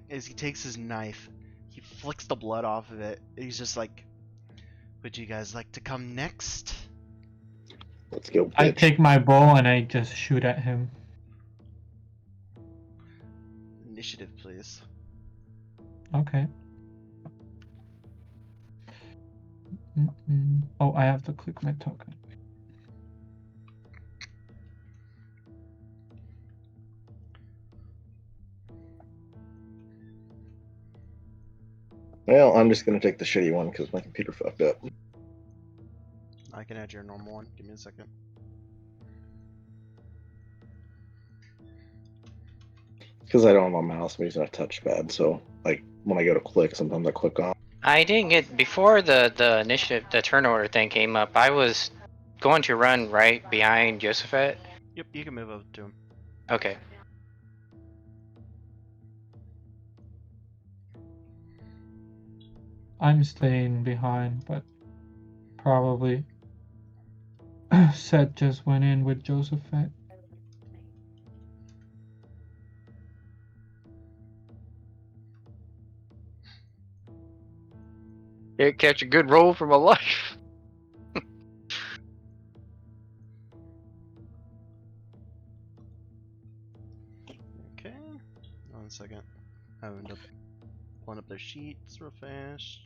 As he takes his knife, he flicks the blood off of it. He's just like, "Would you guys like to come next?" Let's go, I bitch. take my bow and I just shoot at him. Initiative, please. Okay. Oh, I have to click my token. Well, I'm just gonna take the shitty one because my computer fucked up. I can add your normal one. Give me a second. Because I don't have my mouse, I'm using a touchpad. So, like, when I go to click, sometimes I click on. I didn't get before the initiative, the turn order thing came up. I was going to run right behind Josephat. Yep, you can move over to him. Okay. I'm staying behind, but probably Seth just went in with Josephat. Can't catch a good roll for my life. Okay. 1 second. Having to pulling up their sheets real fast.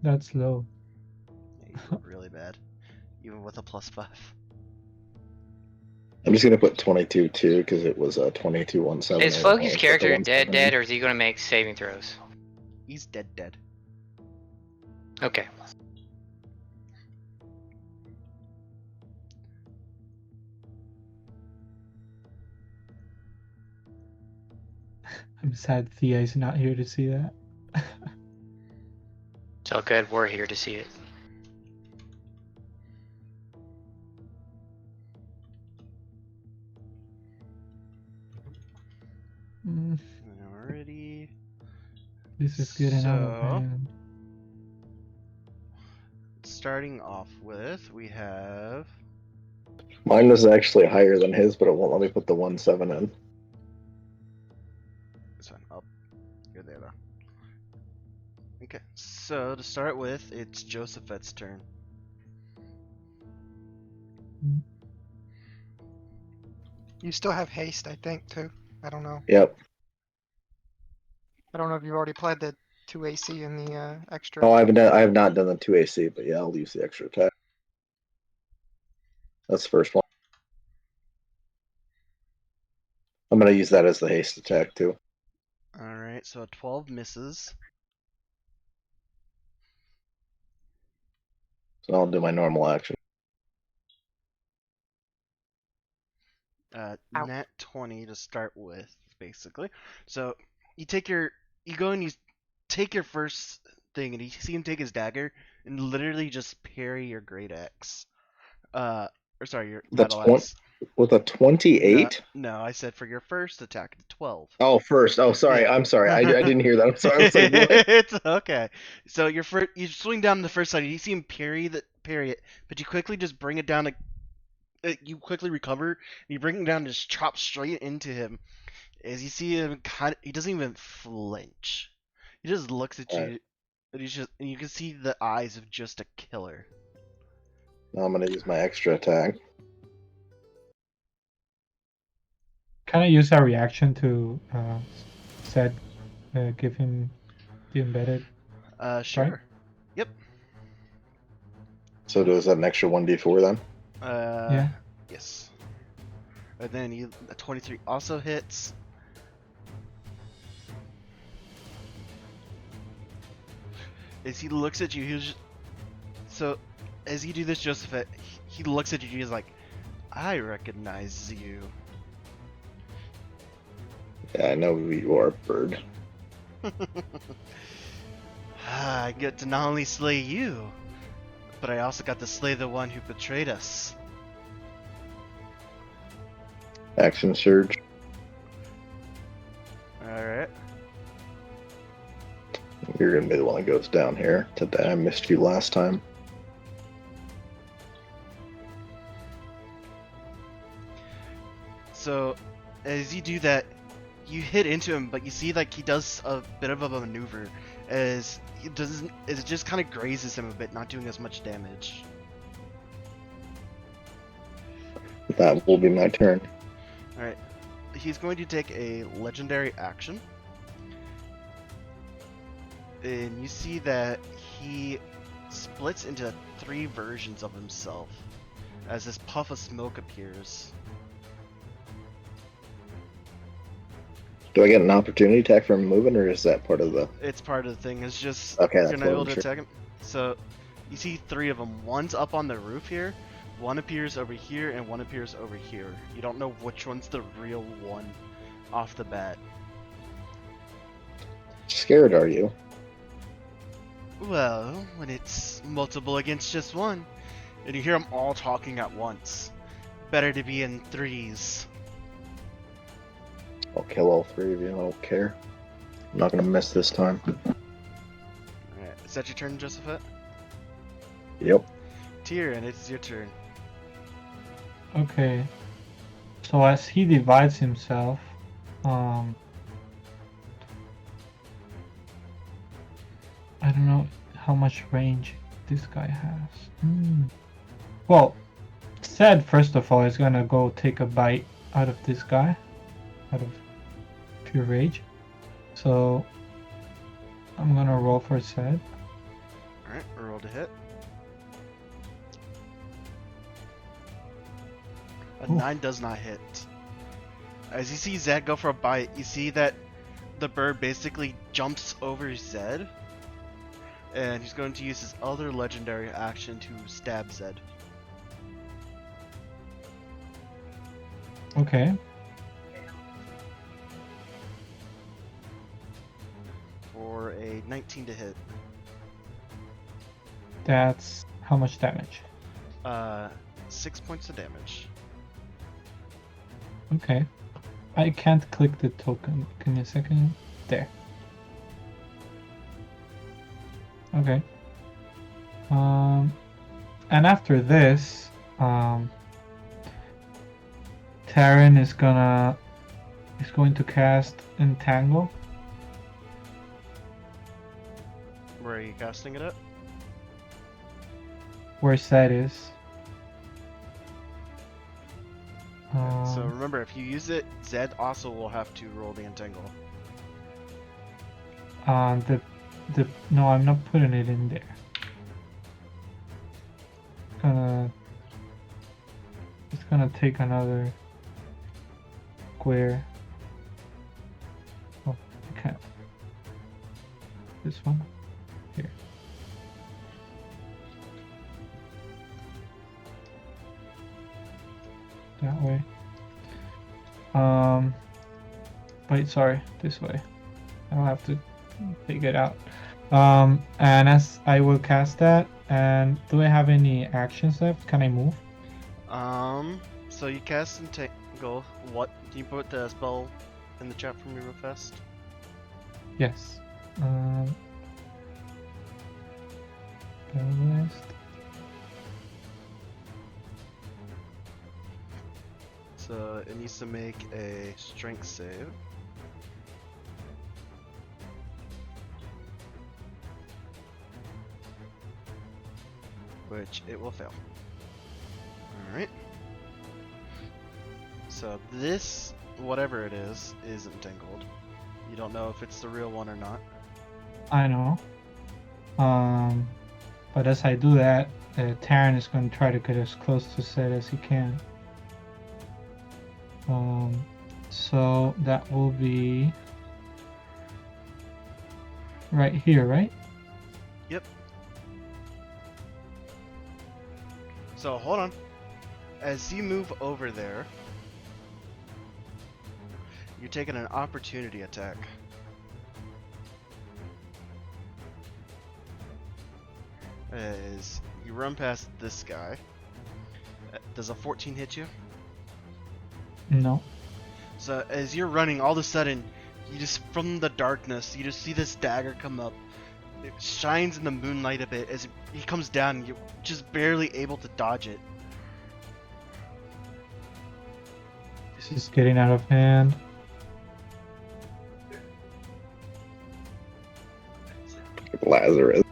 That's low. Yeah, you rolled really bad. Even with a +5. I'm just gonna put 22 too because it was 22-17. Is Floki's character dead, or is he gonna make saving throws? He's dead. Okay. I'm sad Thea is not here to see that. It's all good. We're here to see it. Mm, Alrighty. this is getting out of So- hand. Starting off with, we have. Mine was actually higher than his, but it won't let me put the 1-7 in. This one up. You're there though. Okay, so to start with, it's Josephet's turn. You still have haste, I think, too. I don't know. Yep. I don't know if you've already played the 2 AC and the extra. Oh, I have not done the 2 AC, but yeah, I'll use the extra attack. That's the first one. I'm gonna use that as the haste attack too. Alright, so a 12 misses. So I'll do my normal action. Ow. Nat 20 to start with, basically. So you go and you take your first thing, and you see him take his dagger and literally just parry your great axe. Or sorry, your The battle twen- axe. With a 28? No, I said for your first attack, 12. Oh, first. Oh, sorry. Yeah. I'm sorry. I didn't hear that. I'm sorry. I was like, what? It's okay. So you swing down the first side. You see him parry it, but you quickly just bring it down to. You quickly recover. And you bring him down and just chop straight into him. As you see him, he doesn't even flinch. He just looks at you, Right. and you can see the eyes of just a killer. Now I'm gonna use my extra attack. Can I use that reaction to Seth give him the embedded? Sure. So is that an extra 1d4 then? Yeah. Yes. And then a 23 also hits. As he looks at you, so as you do this, Joseph, he looks at you. He's like, "I recognize you." Yeah, I know who you are, bird. I get to not only slay you, but I also got to slay the one who betrayed us. Action surge. Alright. You're gonna be the one that goes down here. Today I missed you last time. So, as you do that, you hit into him, but you see like he does a bit of a maneuver as it just kind of grazes him a bit, not doing as much damage. That will be my turn. Alright. He's going to take a legendary action. And you see that he splits into 3 versions of himself as this puff of smoke appears. Do I get an opportunity attack from moving, or is that part of the? It's part of the thing. It's just Okay, you're that's not what able I'm to sure. attack him. So you see 3 of them. One's up on the roof here, one appears over here, and one appears over here. You don't know which one's the real one off the bat. Scared are you? Well, when it's multiple against just one, and you hear them all talking at once. Better to be in 3s. I'll kill all three of you. I don't care. I'm not gonna miss this time. Alright, is that your turn, Josephat? Yep. Tyrion, it's your turn. Okay. So as he divides himself, I don't know how much range this guy has. Well, Zed first of all is gonna go take a bite out of this guy, out of pure rage. So I'm gonna roll for Zed. Alright, roll to hit. A Oof. 9 does not hit. As you see Zed go for a bite, you see that the bird basically jumps over Zed. And he's going to use his other legendary action to stab Zed. Okay. For a 19 to hit. That's how much damage? 6 points of damage. Okay. I can't click the token. Give me a second. There. Okay. And after this, Taryn is going to cast Entangle. Where are you casting it at? Where Zed is. So remember, if you use it, Zed also will have to roll the entangle. No, I'm not putting it in there. It's gonna take another square. Oh, I can't. This one? Here. That way. Wait, sorry, this way. I'll have to take it out. And as I will cast that, and do I have any actions left? Can I move? So you cast entangle. What? Can you put the spell in the chat for me real fast? Yes. Paralyzed. So it needs to make a strength save. Which it will fail. Alright. So this, whatever it is entangled. You don't know if it's the real one or not. I know. But as I do that, Taryn is going to try to get as close to Zed as he can. So that will be right here, right? Yep. So hold on. As you move over there, you're taking an opportunity attack. As you run past this guy. Does a 14 hit you? No. So as you're running, all of a sudden, you just, from the darkness, you just see this dagger come up. It shines in the moonlight a bit as he comes down, and you're just barely able to dodge it. This is getting out of hand. Lazarus.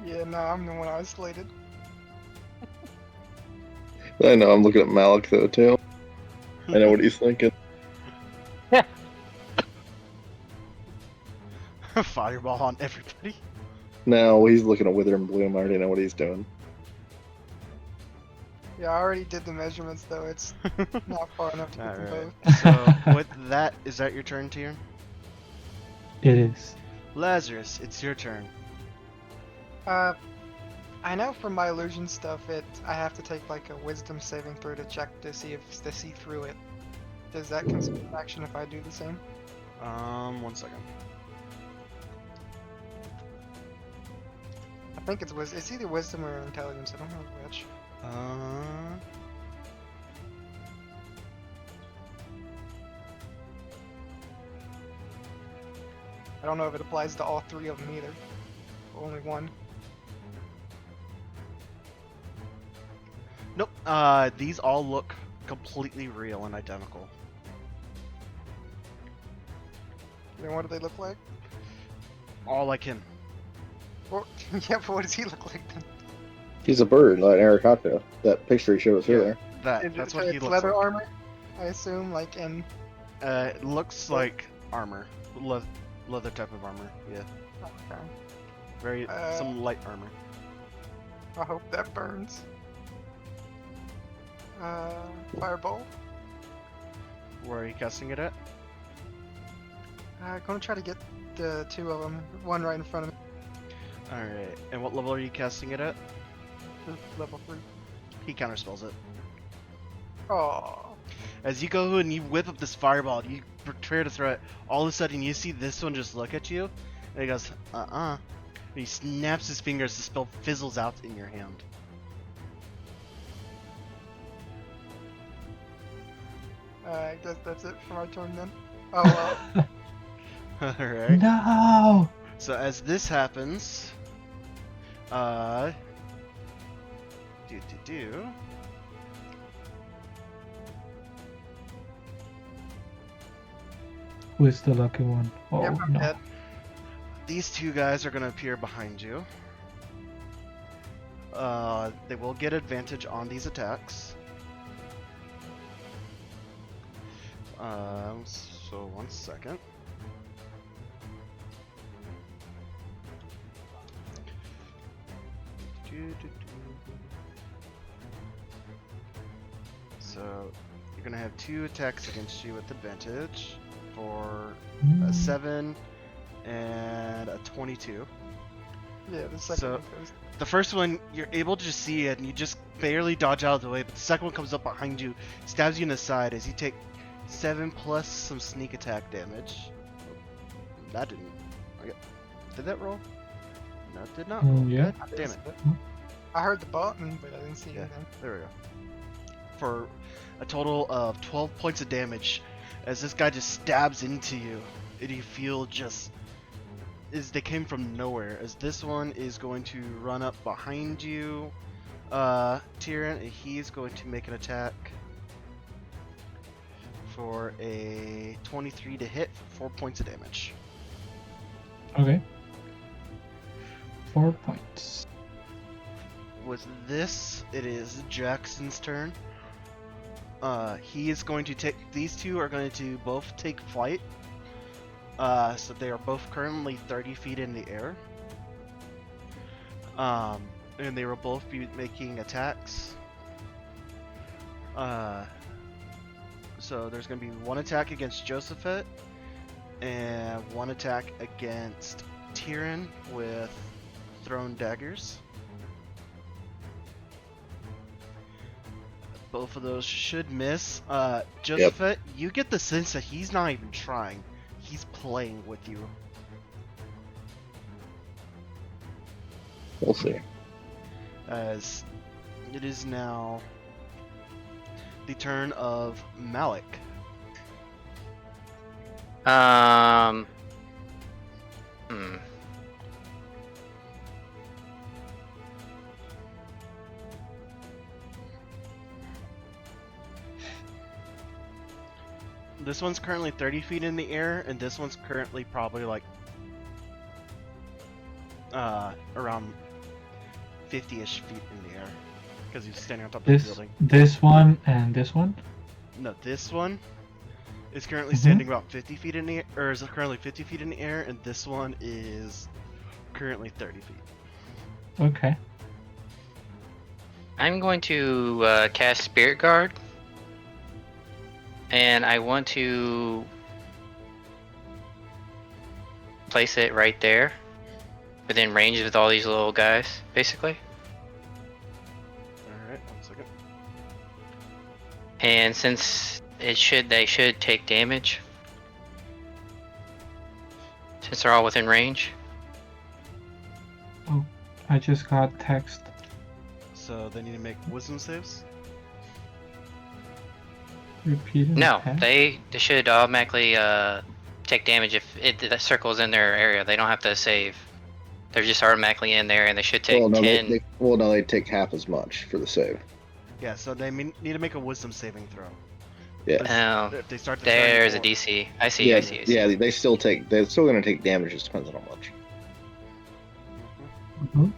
Yeah, no, I'm the one isolated. I know, I'm looking at Malik though too. I know what he's thinking. Fireball on everybody. Now he's looking at Wither and Bloom. I already know what he's doing. Yeah, I already did the measurements though. It's not far enough to get them Alright. both. So with that, is that your turn, Tyrion? It is. Lazarus, it's your turn. I know from my illusion stuff, I have to take like a wisdom saving throw to check to see through it. Does that consider an action if I do the same? 1 second. I think it's either wisdom or intelligence. I don't know which. don't know if it applies to all three of them either. Only one. Nope. These all look completely real and identical. Then what do they look like? All like him. Or, yeah, but what does he look like then? He's a bird, like Eric Cocktail. That picture he showed us earlier. That's what he It's looks leather like. armor, I assume, like in. It looks like armor. Leather type of armor. Yeah. Okay. Very some light armor. I hope that burns. Fireball. Where are you casting it at? Gonna try to get the two of them. One right in front of me. Alright. And what level are you casting it at? Level 3. He counterspells it. Oh. As you go and you whip up this fireball, you prepare to throw it. All of a sudden, you see this one just look at you, and he goes, And he snaps his fingers, the spell fizzles out in your hand. I guess that's it for my turn then. Oh well. Alright. No! So as this happens, Who is the lucky one? Oh Yep, I'm no. dead. these two guys are gonna appear behind you. They will get advantage on these attacks. So 1 second. So you're gonna have 2 attacks against you with advantage for a 7 and a 22. Yeah, the second So- one goes. The first one, you're able to just see it, and you just barely dodge out of the way, but the second one comes up behind you, stabs you in the side as you take 7 plus some sneak attack damage. That didn't... Did that roll? No, it did not roll. Yeah. God damn it. I heard the button, but I didn't see Yeah. anything. There we go. For a total of 12 points of damage, as this guy just stabs into you, and you feel just... they came from nowhere, as this one is going to run up behind you, Tyrion, and he's going to make an attack for a 23 to hit for 4 points of damage. Okay. 4 points. With this, it is Jackson's turn. He is going to take... These two are going to both take flight. So they are both currently 30 feet in the air. And they will both be making attacks. So there's going to be 1 attack against Josephet, and 1 attack against Tyrion with thrown daggers. Both of those should miss. Josephet, you get the sense that he's not even trying. He's playing with you. We'll see. As it is now the turn of Malik. This one's currently 30 feet in the air, and this one's currently probably like around 50-ish feet in the air, because he's standing on top of the building. This one and this one? No, this one is currently standing about 50 feet in the air, or is currently 50 feet in the air, and this one is currently 30 feet. Okay. I'm going to cast Spirit Guard. And I want to place it right there, within range with all these little guys, basically. Alright, 1 second. And since they should take damage, since they're all within range. Oh, I just got text. So they need to make wisdom saves? Repeated No, attack? they should automatically take damage if the circle's in their area. They don't have to save. They're just automatically in there, and they should take well, no, 10. they take half as much for the save. Yeah, so they need to make a wisdom saving throw. Yeah. Oh, If they start to there's a turn, DC. I see. Yeah, I see. I see. yeah, they're still gonna take damage. Just depends on how much. Mhm.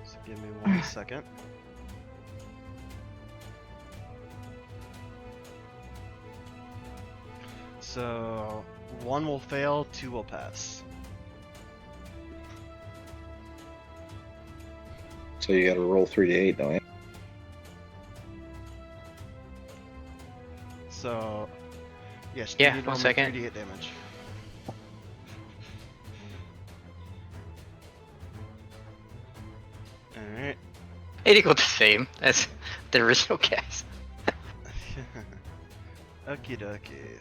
So give me 1 second. So 1 will fail, 2 will pass. So you got to roll 3d8, don't you? So yes, Yeah, 3d one normal, second. 3d8 damage. All right. It equaled the same as the original cast. Okie dokie.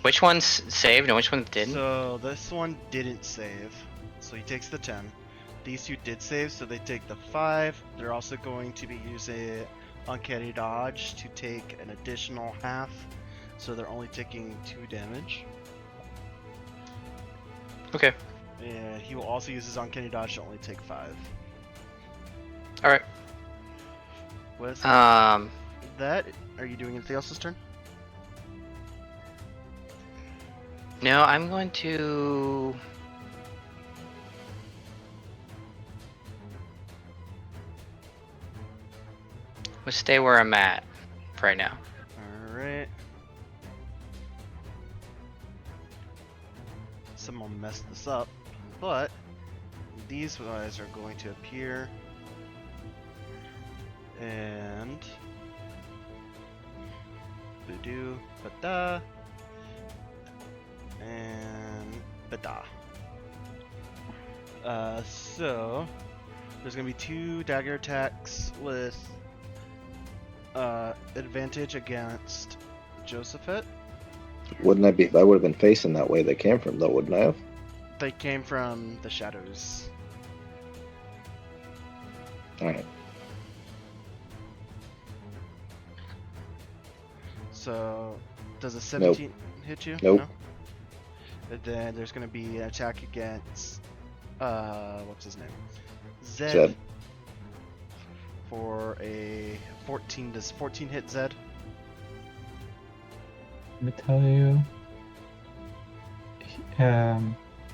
Which one's saved and which one didn't? So this one didn't save, so he takes the 10. These two did save, so they take the 5. They're also going to be using Uncanny Dodge to take an additional half, so they're only taking 2 damage. Okay. And he will also use his Uncanny Dodge to only take 5. All right. With Um. that, are you doing anything else this turn? No, I'm going to. We'll stay where I'm at right now. Alright. Someone messed this up, but these guys are going to appear and Voodoo, Bada, and Bada. So there's gonna be 2 dagger attacks with advantage against Josephet. Wouldn't I be? I would have been facing that way they came from, though, wouldn't I have? They came from the shadows. All right. So does a 17 hit you? Nope. No? And then there's gonna be an attack against what's his name? Zed. Zed. For a 14. Does 14 hit Zed? Let me tell you.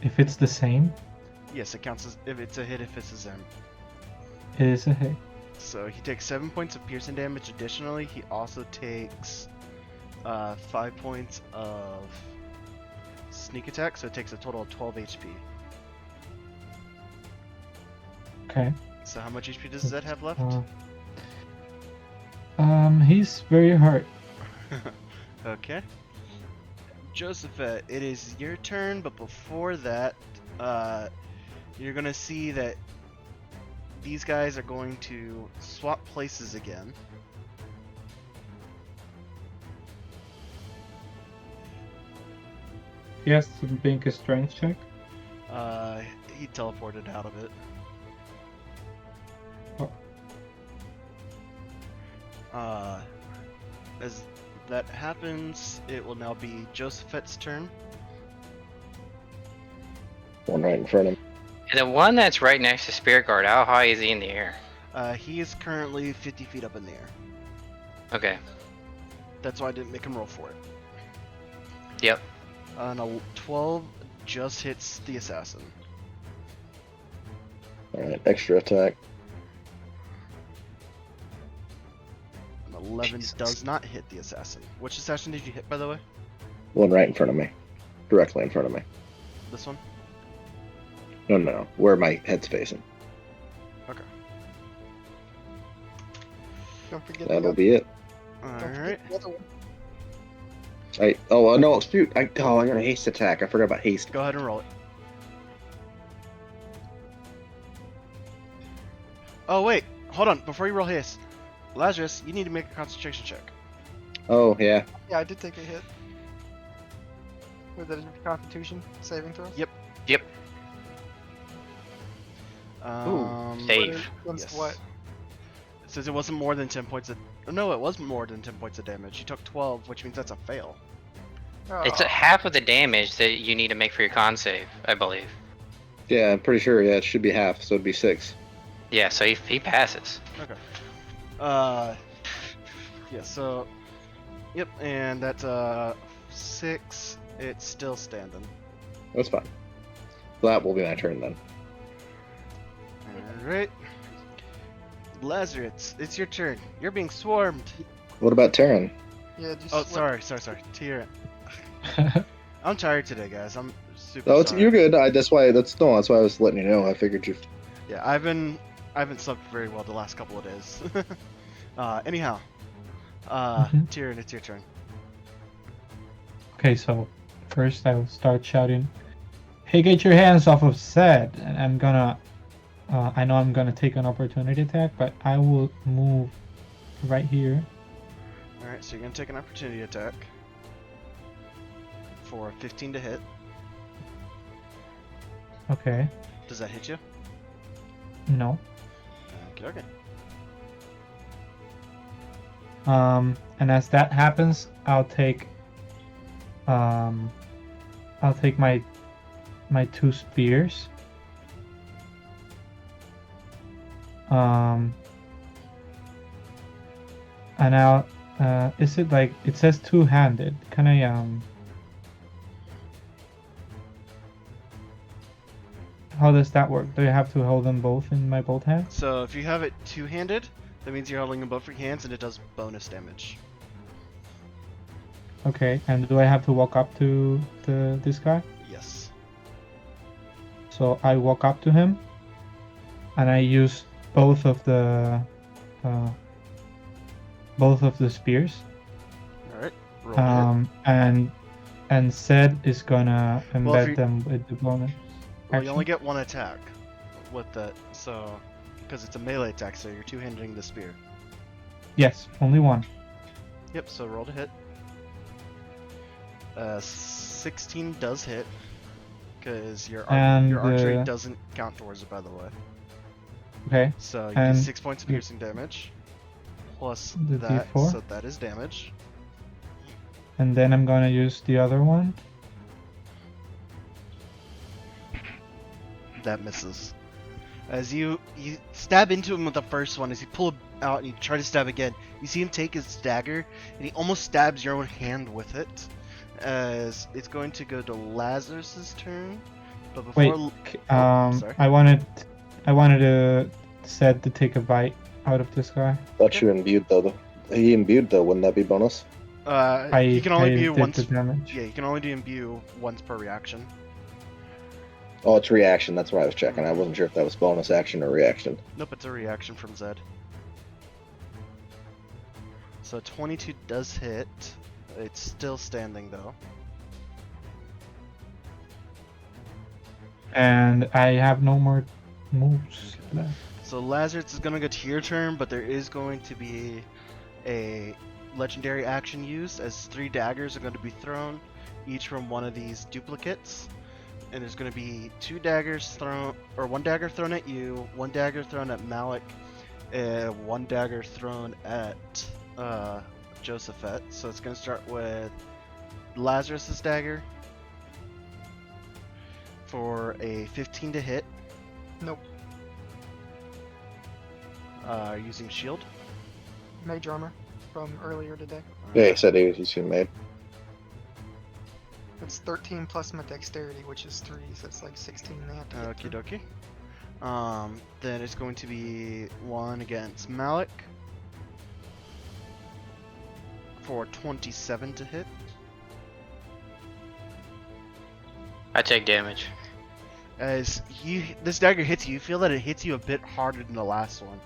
If it's the same, Yes, it counts as if it's a hit if it's a Zem. it is a hit. So he takes 7 points of piercing damage. Additionally, he also takes 5 points of sneak attack, so it takes a total of 12 HP. Okay. So how much HP does Zed have left? He's very hurt. Okay. Josephet, it is your turn, but before that, you're gonna see that these guys are going to swap places again. He has to make a strength check. He teleported out of it. Oh. As that happens, it will now be Josephet's turn. One right in front of him. The one that's right next to Spirit Guard, how high is he in the air? He is currently 50 feet up in the air. Okay. That's why I didn't make him roll for it. Yep. And a 12 just hits the assassin. All right, extra attack. An 11 Jesus. does not hit the assassin. Which assassin did you hit, by the way? One right in front of me, directly in front of me. This one? No, where my head's facing. Okay. Don't forget That'll the other, be it. don't Alright. forget the other one. No, shoot! I'm gonna haste attack. I forgot about haste. Go ahead and roll it. Oh, wait. Hold on. Before you roll haste, Lazarus, you need to make a concentration check. Oh yeah. Yeah, I did take a hit. With a Constitution saving throw. Yep. Save. Against yes. what? It says it wasn't more than 10 points of... No, it was more than 10 points of damage. You took 12, which means that's a fail. It's Oh, half of the damage that you need to make for your con save, I believe. Yeah, I'm pretty sure. Yeah, it should be half, so it'd be 6. Yeah, so he passes. Yeah, so yep, and that's 6. It's still standing. That's fine. That will be my turn then. Alright. Lazarus, it's your turn. You're being swarmed. What about Terran? yeah. Just Oh, what- sorry. Tyrion. I'm tired today, guys. I'm super Oh, sorry. you're good. That's why I was letting you know. I figured you. Yeah, I haven't slept very well the last couple of days. Anyhow. Mhm. Tyrion, it's your turn. Okay, so first I will start shouting, "Hey, get your hands off of Zed!" And I'm gonna, I know I'm gonna take an opportunity attack, but I will move right here. Alright, so you're gonna take an opportunity attack for 15 to hit. Okay, Does that hit you? no. Okay. And as that happens, I'll take my 2 spears. And I'll, is it like, it says two-handed. Can I, how does that work? Do you have to hold them both in my both hands? So if you have it two-handed, that means you're holding them both for your hands and it does bonus damage. Okay, and do I have to walk up to this guy? Yes. So I walk up to him, and I use both of the spears. Alright. Roll to hit. And Zed is gonna Well, if embed you- them with the bonus. Well, you only action. get one attack with that, so because it's a melee attack, so you're two-handing the spear. Yes, only one. Yep. So roll to hit. 16 does hit because your And, archery doesn't count towards it, by the way. Okay, So you and get 6 points of the- piercing damage plus the that, D4? so that is damage. and then I'm gonna use the other one. That misses. As you stab into him with the first one, as you pull it out and you try to stab again, you see him take his dagger and he almost stabs your own hand with it. As it's going to go to Lazarus's turn, but before Wait, sorry. I wanted Zed to take a bite out of this guy. Thought you imbued though. He imbued though. Wouldn't that be bonus? you can only I imbue did once. the damage. Yeah, you can only do imbue once per reaction. Oh, it's reaction. That's what I was checking. I wasn't sure if that was bonus action or reaction. Nope, it's a reaction from Zed. So 22 does hit. It's still standing though. And I have no more moves left. So Lazarus is gonna go to your turn, but there is going to be a legendary action used as 3 daggers are going to be thrown, each from one of these duplicates. And there's going to be 2 daggers thrown, or 1 dagger thrown at you, 1 dagger thrown at Malik, and 1 dagger thrown at Josephet. So it's going to start with Lazarus's dagger for a 15 to hit. Nope. Using shield. Mage armor from earlier today. Yeah, he said he's been made. It's 13 plus my dexterity, which is 3, so it's like 16. They have to get Okie through. dokie. Then it's going to be 1 against Malik for 27 to hit. I take damage. As this dagger hits you, you feel that it hits you a bit harder than the last one.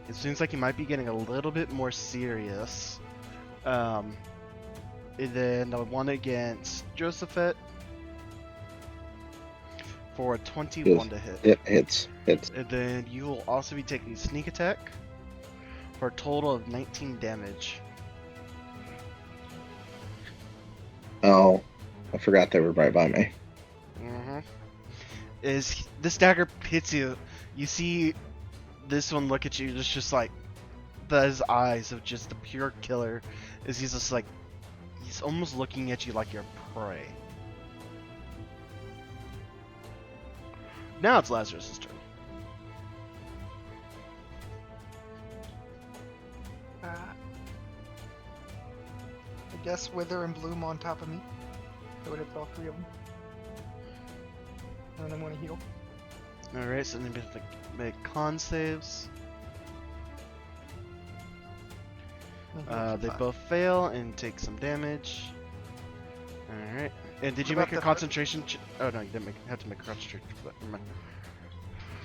It seems like you might be getting a little bit more serious. And then the one against Josephet for a 21 to hit. It hits. And then you will also be taking sneak attack for a total of 19 damage. Oh, I forgot they were right by me. As this dagger hits you, you see this one look at you, just like his eyes of just the pure killer. As he's just like, he's almost looking at you like you're prey. Now it's Lazarus's turn. I guess Wither and Bloom on top of me. So it hits all three of them. And then want to heal. Alright, so then we have to make con saves. And heal for They 5. both fail and take some damage. Alright. And did What you about make a the- concentration? Oh no, you didn't have to make a concentration. But never mind.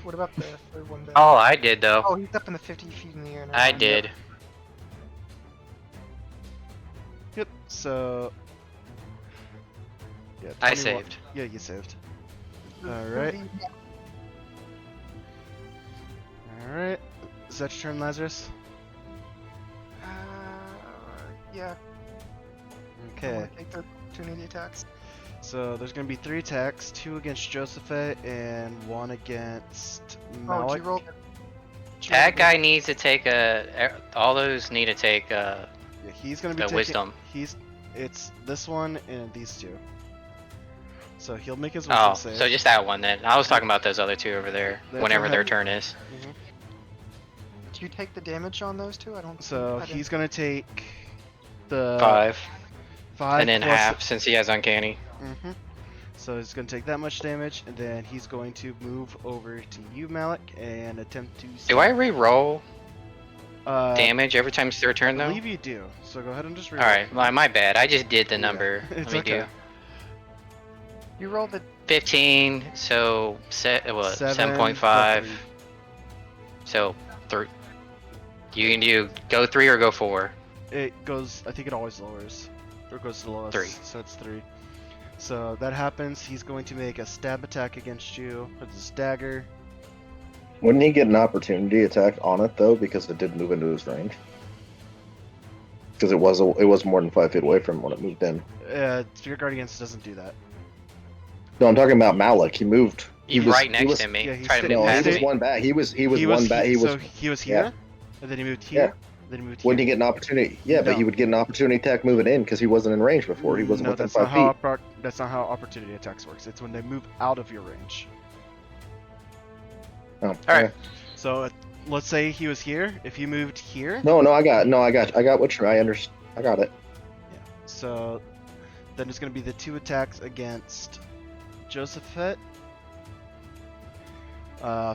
What about the third one? Then? Oh, I did though. Oh, he's up in the 50 feet in the air now. I did. Yep. So. Yeah. I 21 saved. Yeah, you saved. Who's Alright. the- Alright. Is that your turn, Lazarus? Yeah. I Okay. wanna take the opportunity attacks. So there's gonna be 3 attacks: 2 against Josephet and 1 against Oh, Malik. did you roll? That guy needs to take a. All those need to take Yeah, he's gonna be the taking. wisdom. It's this one and these 2. So he'll make his wisdom Oh, save. so just that one then. I was talking about those other 2 over there. That's Whenever what their happened. turn is. Mhm. Do you take the damage on those two? I don't. So I didn't- he's gonna take the 5. 5 And then plus- half since he has uncanny. Mhm. So he's gonna take that much damage, and then he's going to move over to you, Malik, and attempt to. Do I re-roll uh, damage every time it's their turn I though? believe you do. So go ahead and just. Alright, my bad. I just did the Yeah, number. it's Let me okay. do You rolled the 15, so what? 7.5. So 3. You can do go 3 or go 4. It goes. I think it always lowers, or goes to the lowest. 3. So it's 3. So that happens. He's going to make a stab attack against you with his dagger. Wouldn't he get an opportunity attack on it though, because it did move into his range? Because it was more than 5 feet away from him when it moved in. Spirit Guardians doesn't do that. No, I'm talking about Malik. He moved. He He's was right next was, to me. yeah, he's Try to sitting- move No, he past was me. one back. He was one back. He was. So he was here, and then he moved here. Yeah. Then he moved Wouldn't here. he get an opportunity? Yeah, but No. he would get an opportunity attack moving in because he wasn't in range before. He wasn't No, within that's 5 not feet. how that's not how opportunity attacks works. It's when they move out of your range. Oh, All right. okay. So let's say he was here. If he moved here, No, I got what you. I understand. I got it. so then it's going to be the 2 attacks against Josephet.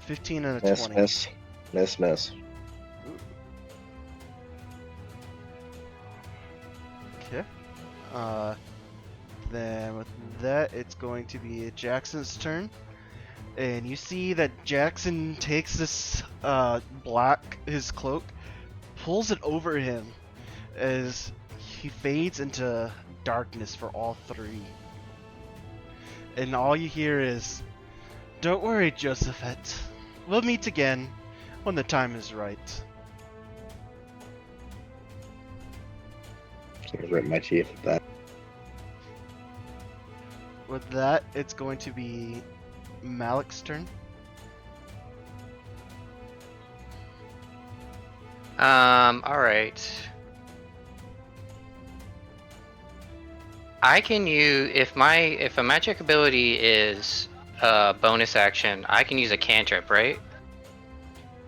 15 and a Miss, 20. miss. Okay. Then with that, it's going to be Jackson's turn. And you see that Jackson takes this his cloak, pulls it over him as he fades into darkness for all 3. And all you hear is, "Don't worry, Josephet. We'll meet again when the time is right." Just gonna rip my teeth at that. With that, it's going to be Malik's turn. Alright. I can use if a magic ability is a bonus action, I can use a cantrip, right?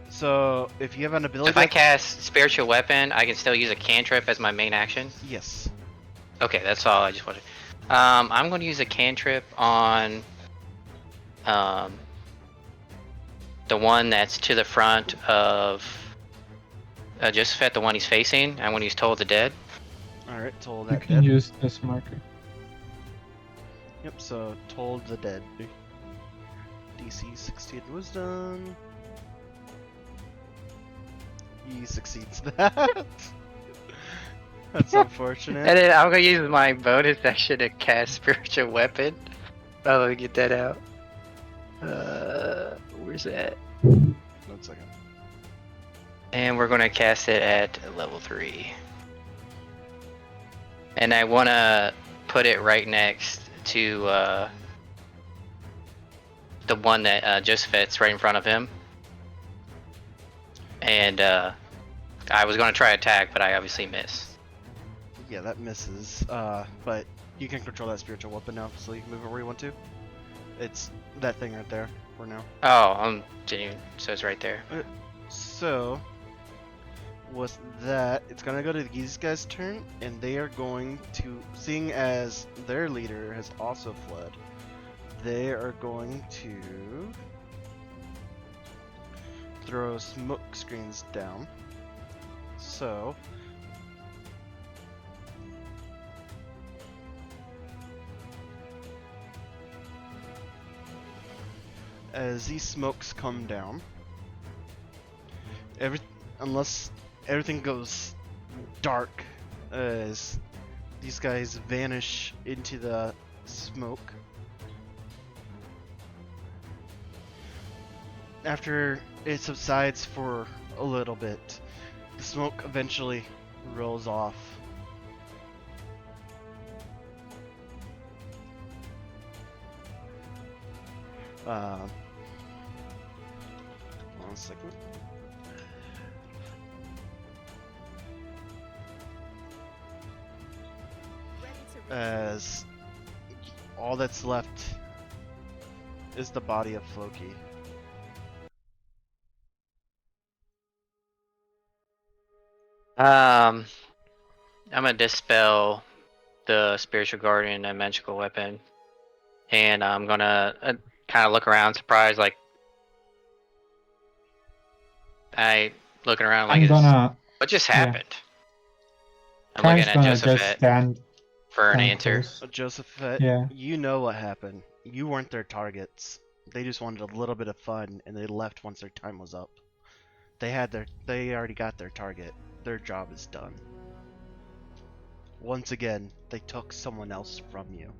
So if you have an ability, If I cast spiritual weapon, I can still use a cantrip as my main action. yes. Okay, that's all I just wanted. I'm going to use a cantrip on the one that's to the front of Josephet, the one he's facing, and when he's told the dead. All right, told You that can dead. use this marker. Yep. So told the dead. DC 16 Wisdom. He succeeds that. That's unfortunate. And then I'm going to use my bonus action to cast spiritual weapon. Oh, let me get that out. Where's that? 1 second. And we're going to cast it at level 3. And I want to put it right next to the one that Josephet's right in front of him. And I was going to try attack, but I obviously missed. Yeah, that misses. But you can control that spiritual weapon now, so you can move it where you want to. It's that thing right there for now. Oh, genuine. So it's right there. So, with that, it's gonna go to these guys' turn, and they are going to, seeing as their leader has also fled, they are going to throw smoke screens down. So, as these smokes come down, unless everything goes dark, as these guys vanish into the smoke. After it subsides for a little bit, the smoke eventually rolls off. One second. As all that's left is the body of Floki. I'm gonna dispel the spiritual guardian and magical weapon, and I'm gonna kind of look around, surprised, like I looking around like, I'm gonna. what just yeah. happened? I'm Kai's looking at gonna just Joseph stand. for an stand answer. close. Josephet, Yeah. you know what happened. You weren't their targets. They just wanted a little bit of fun, and they left once their time was up. They already got their target. Their job is done. Once again, they took someone else from you.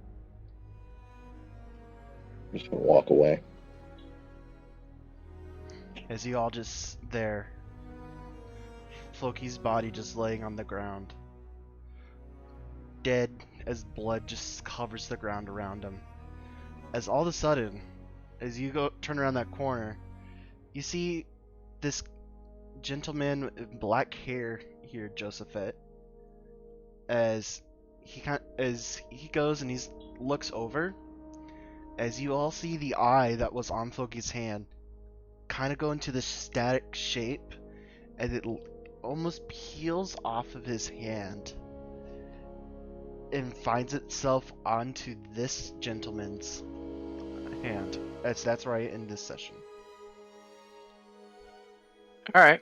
Just gonna walk away. As you all just there, Floki's body just laying on the ground, dead as blood just covers the ground around him. As all of a sudden, as you turn around that corner, you see this gentleman with black hair here, Josephet. As he goes and he looks over, as you all see the eye that was on Floki's hand kind of go into this static shape, and it almost peels off of his hand and finds itself onto this gentleman's hand. That's right in this session. All right.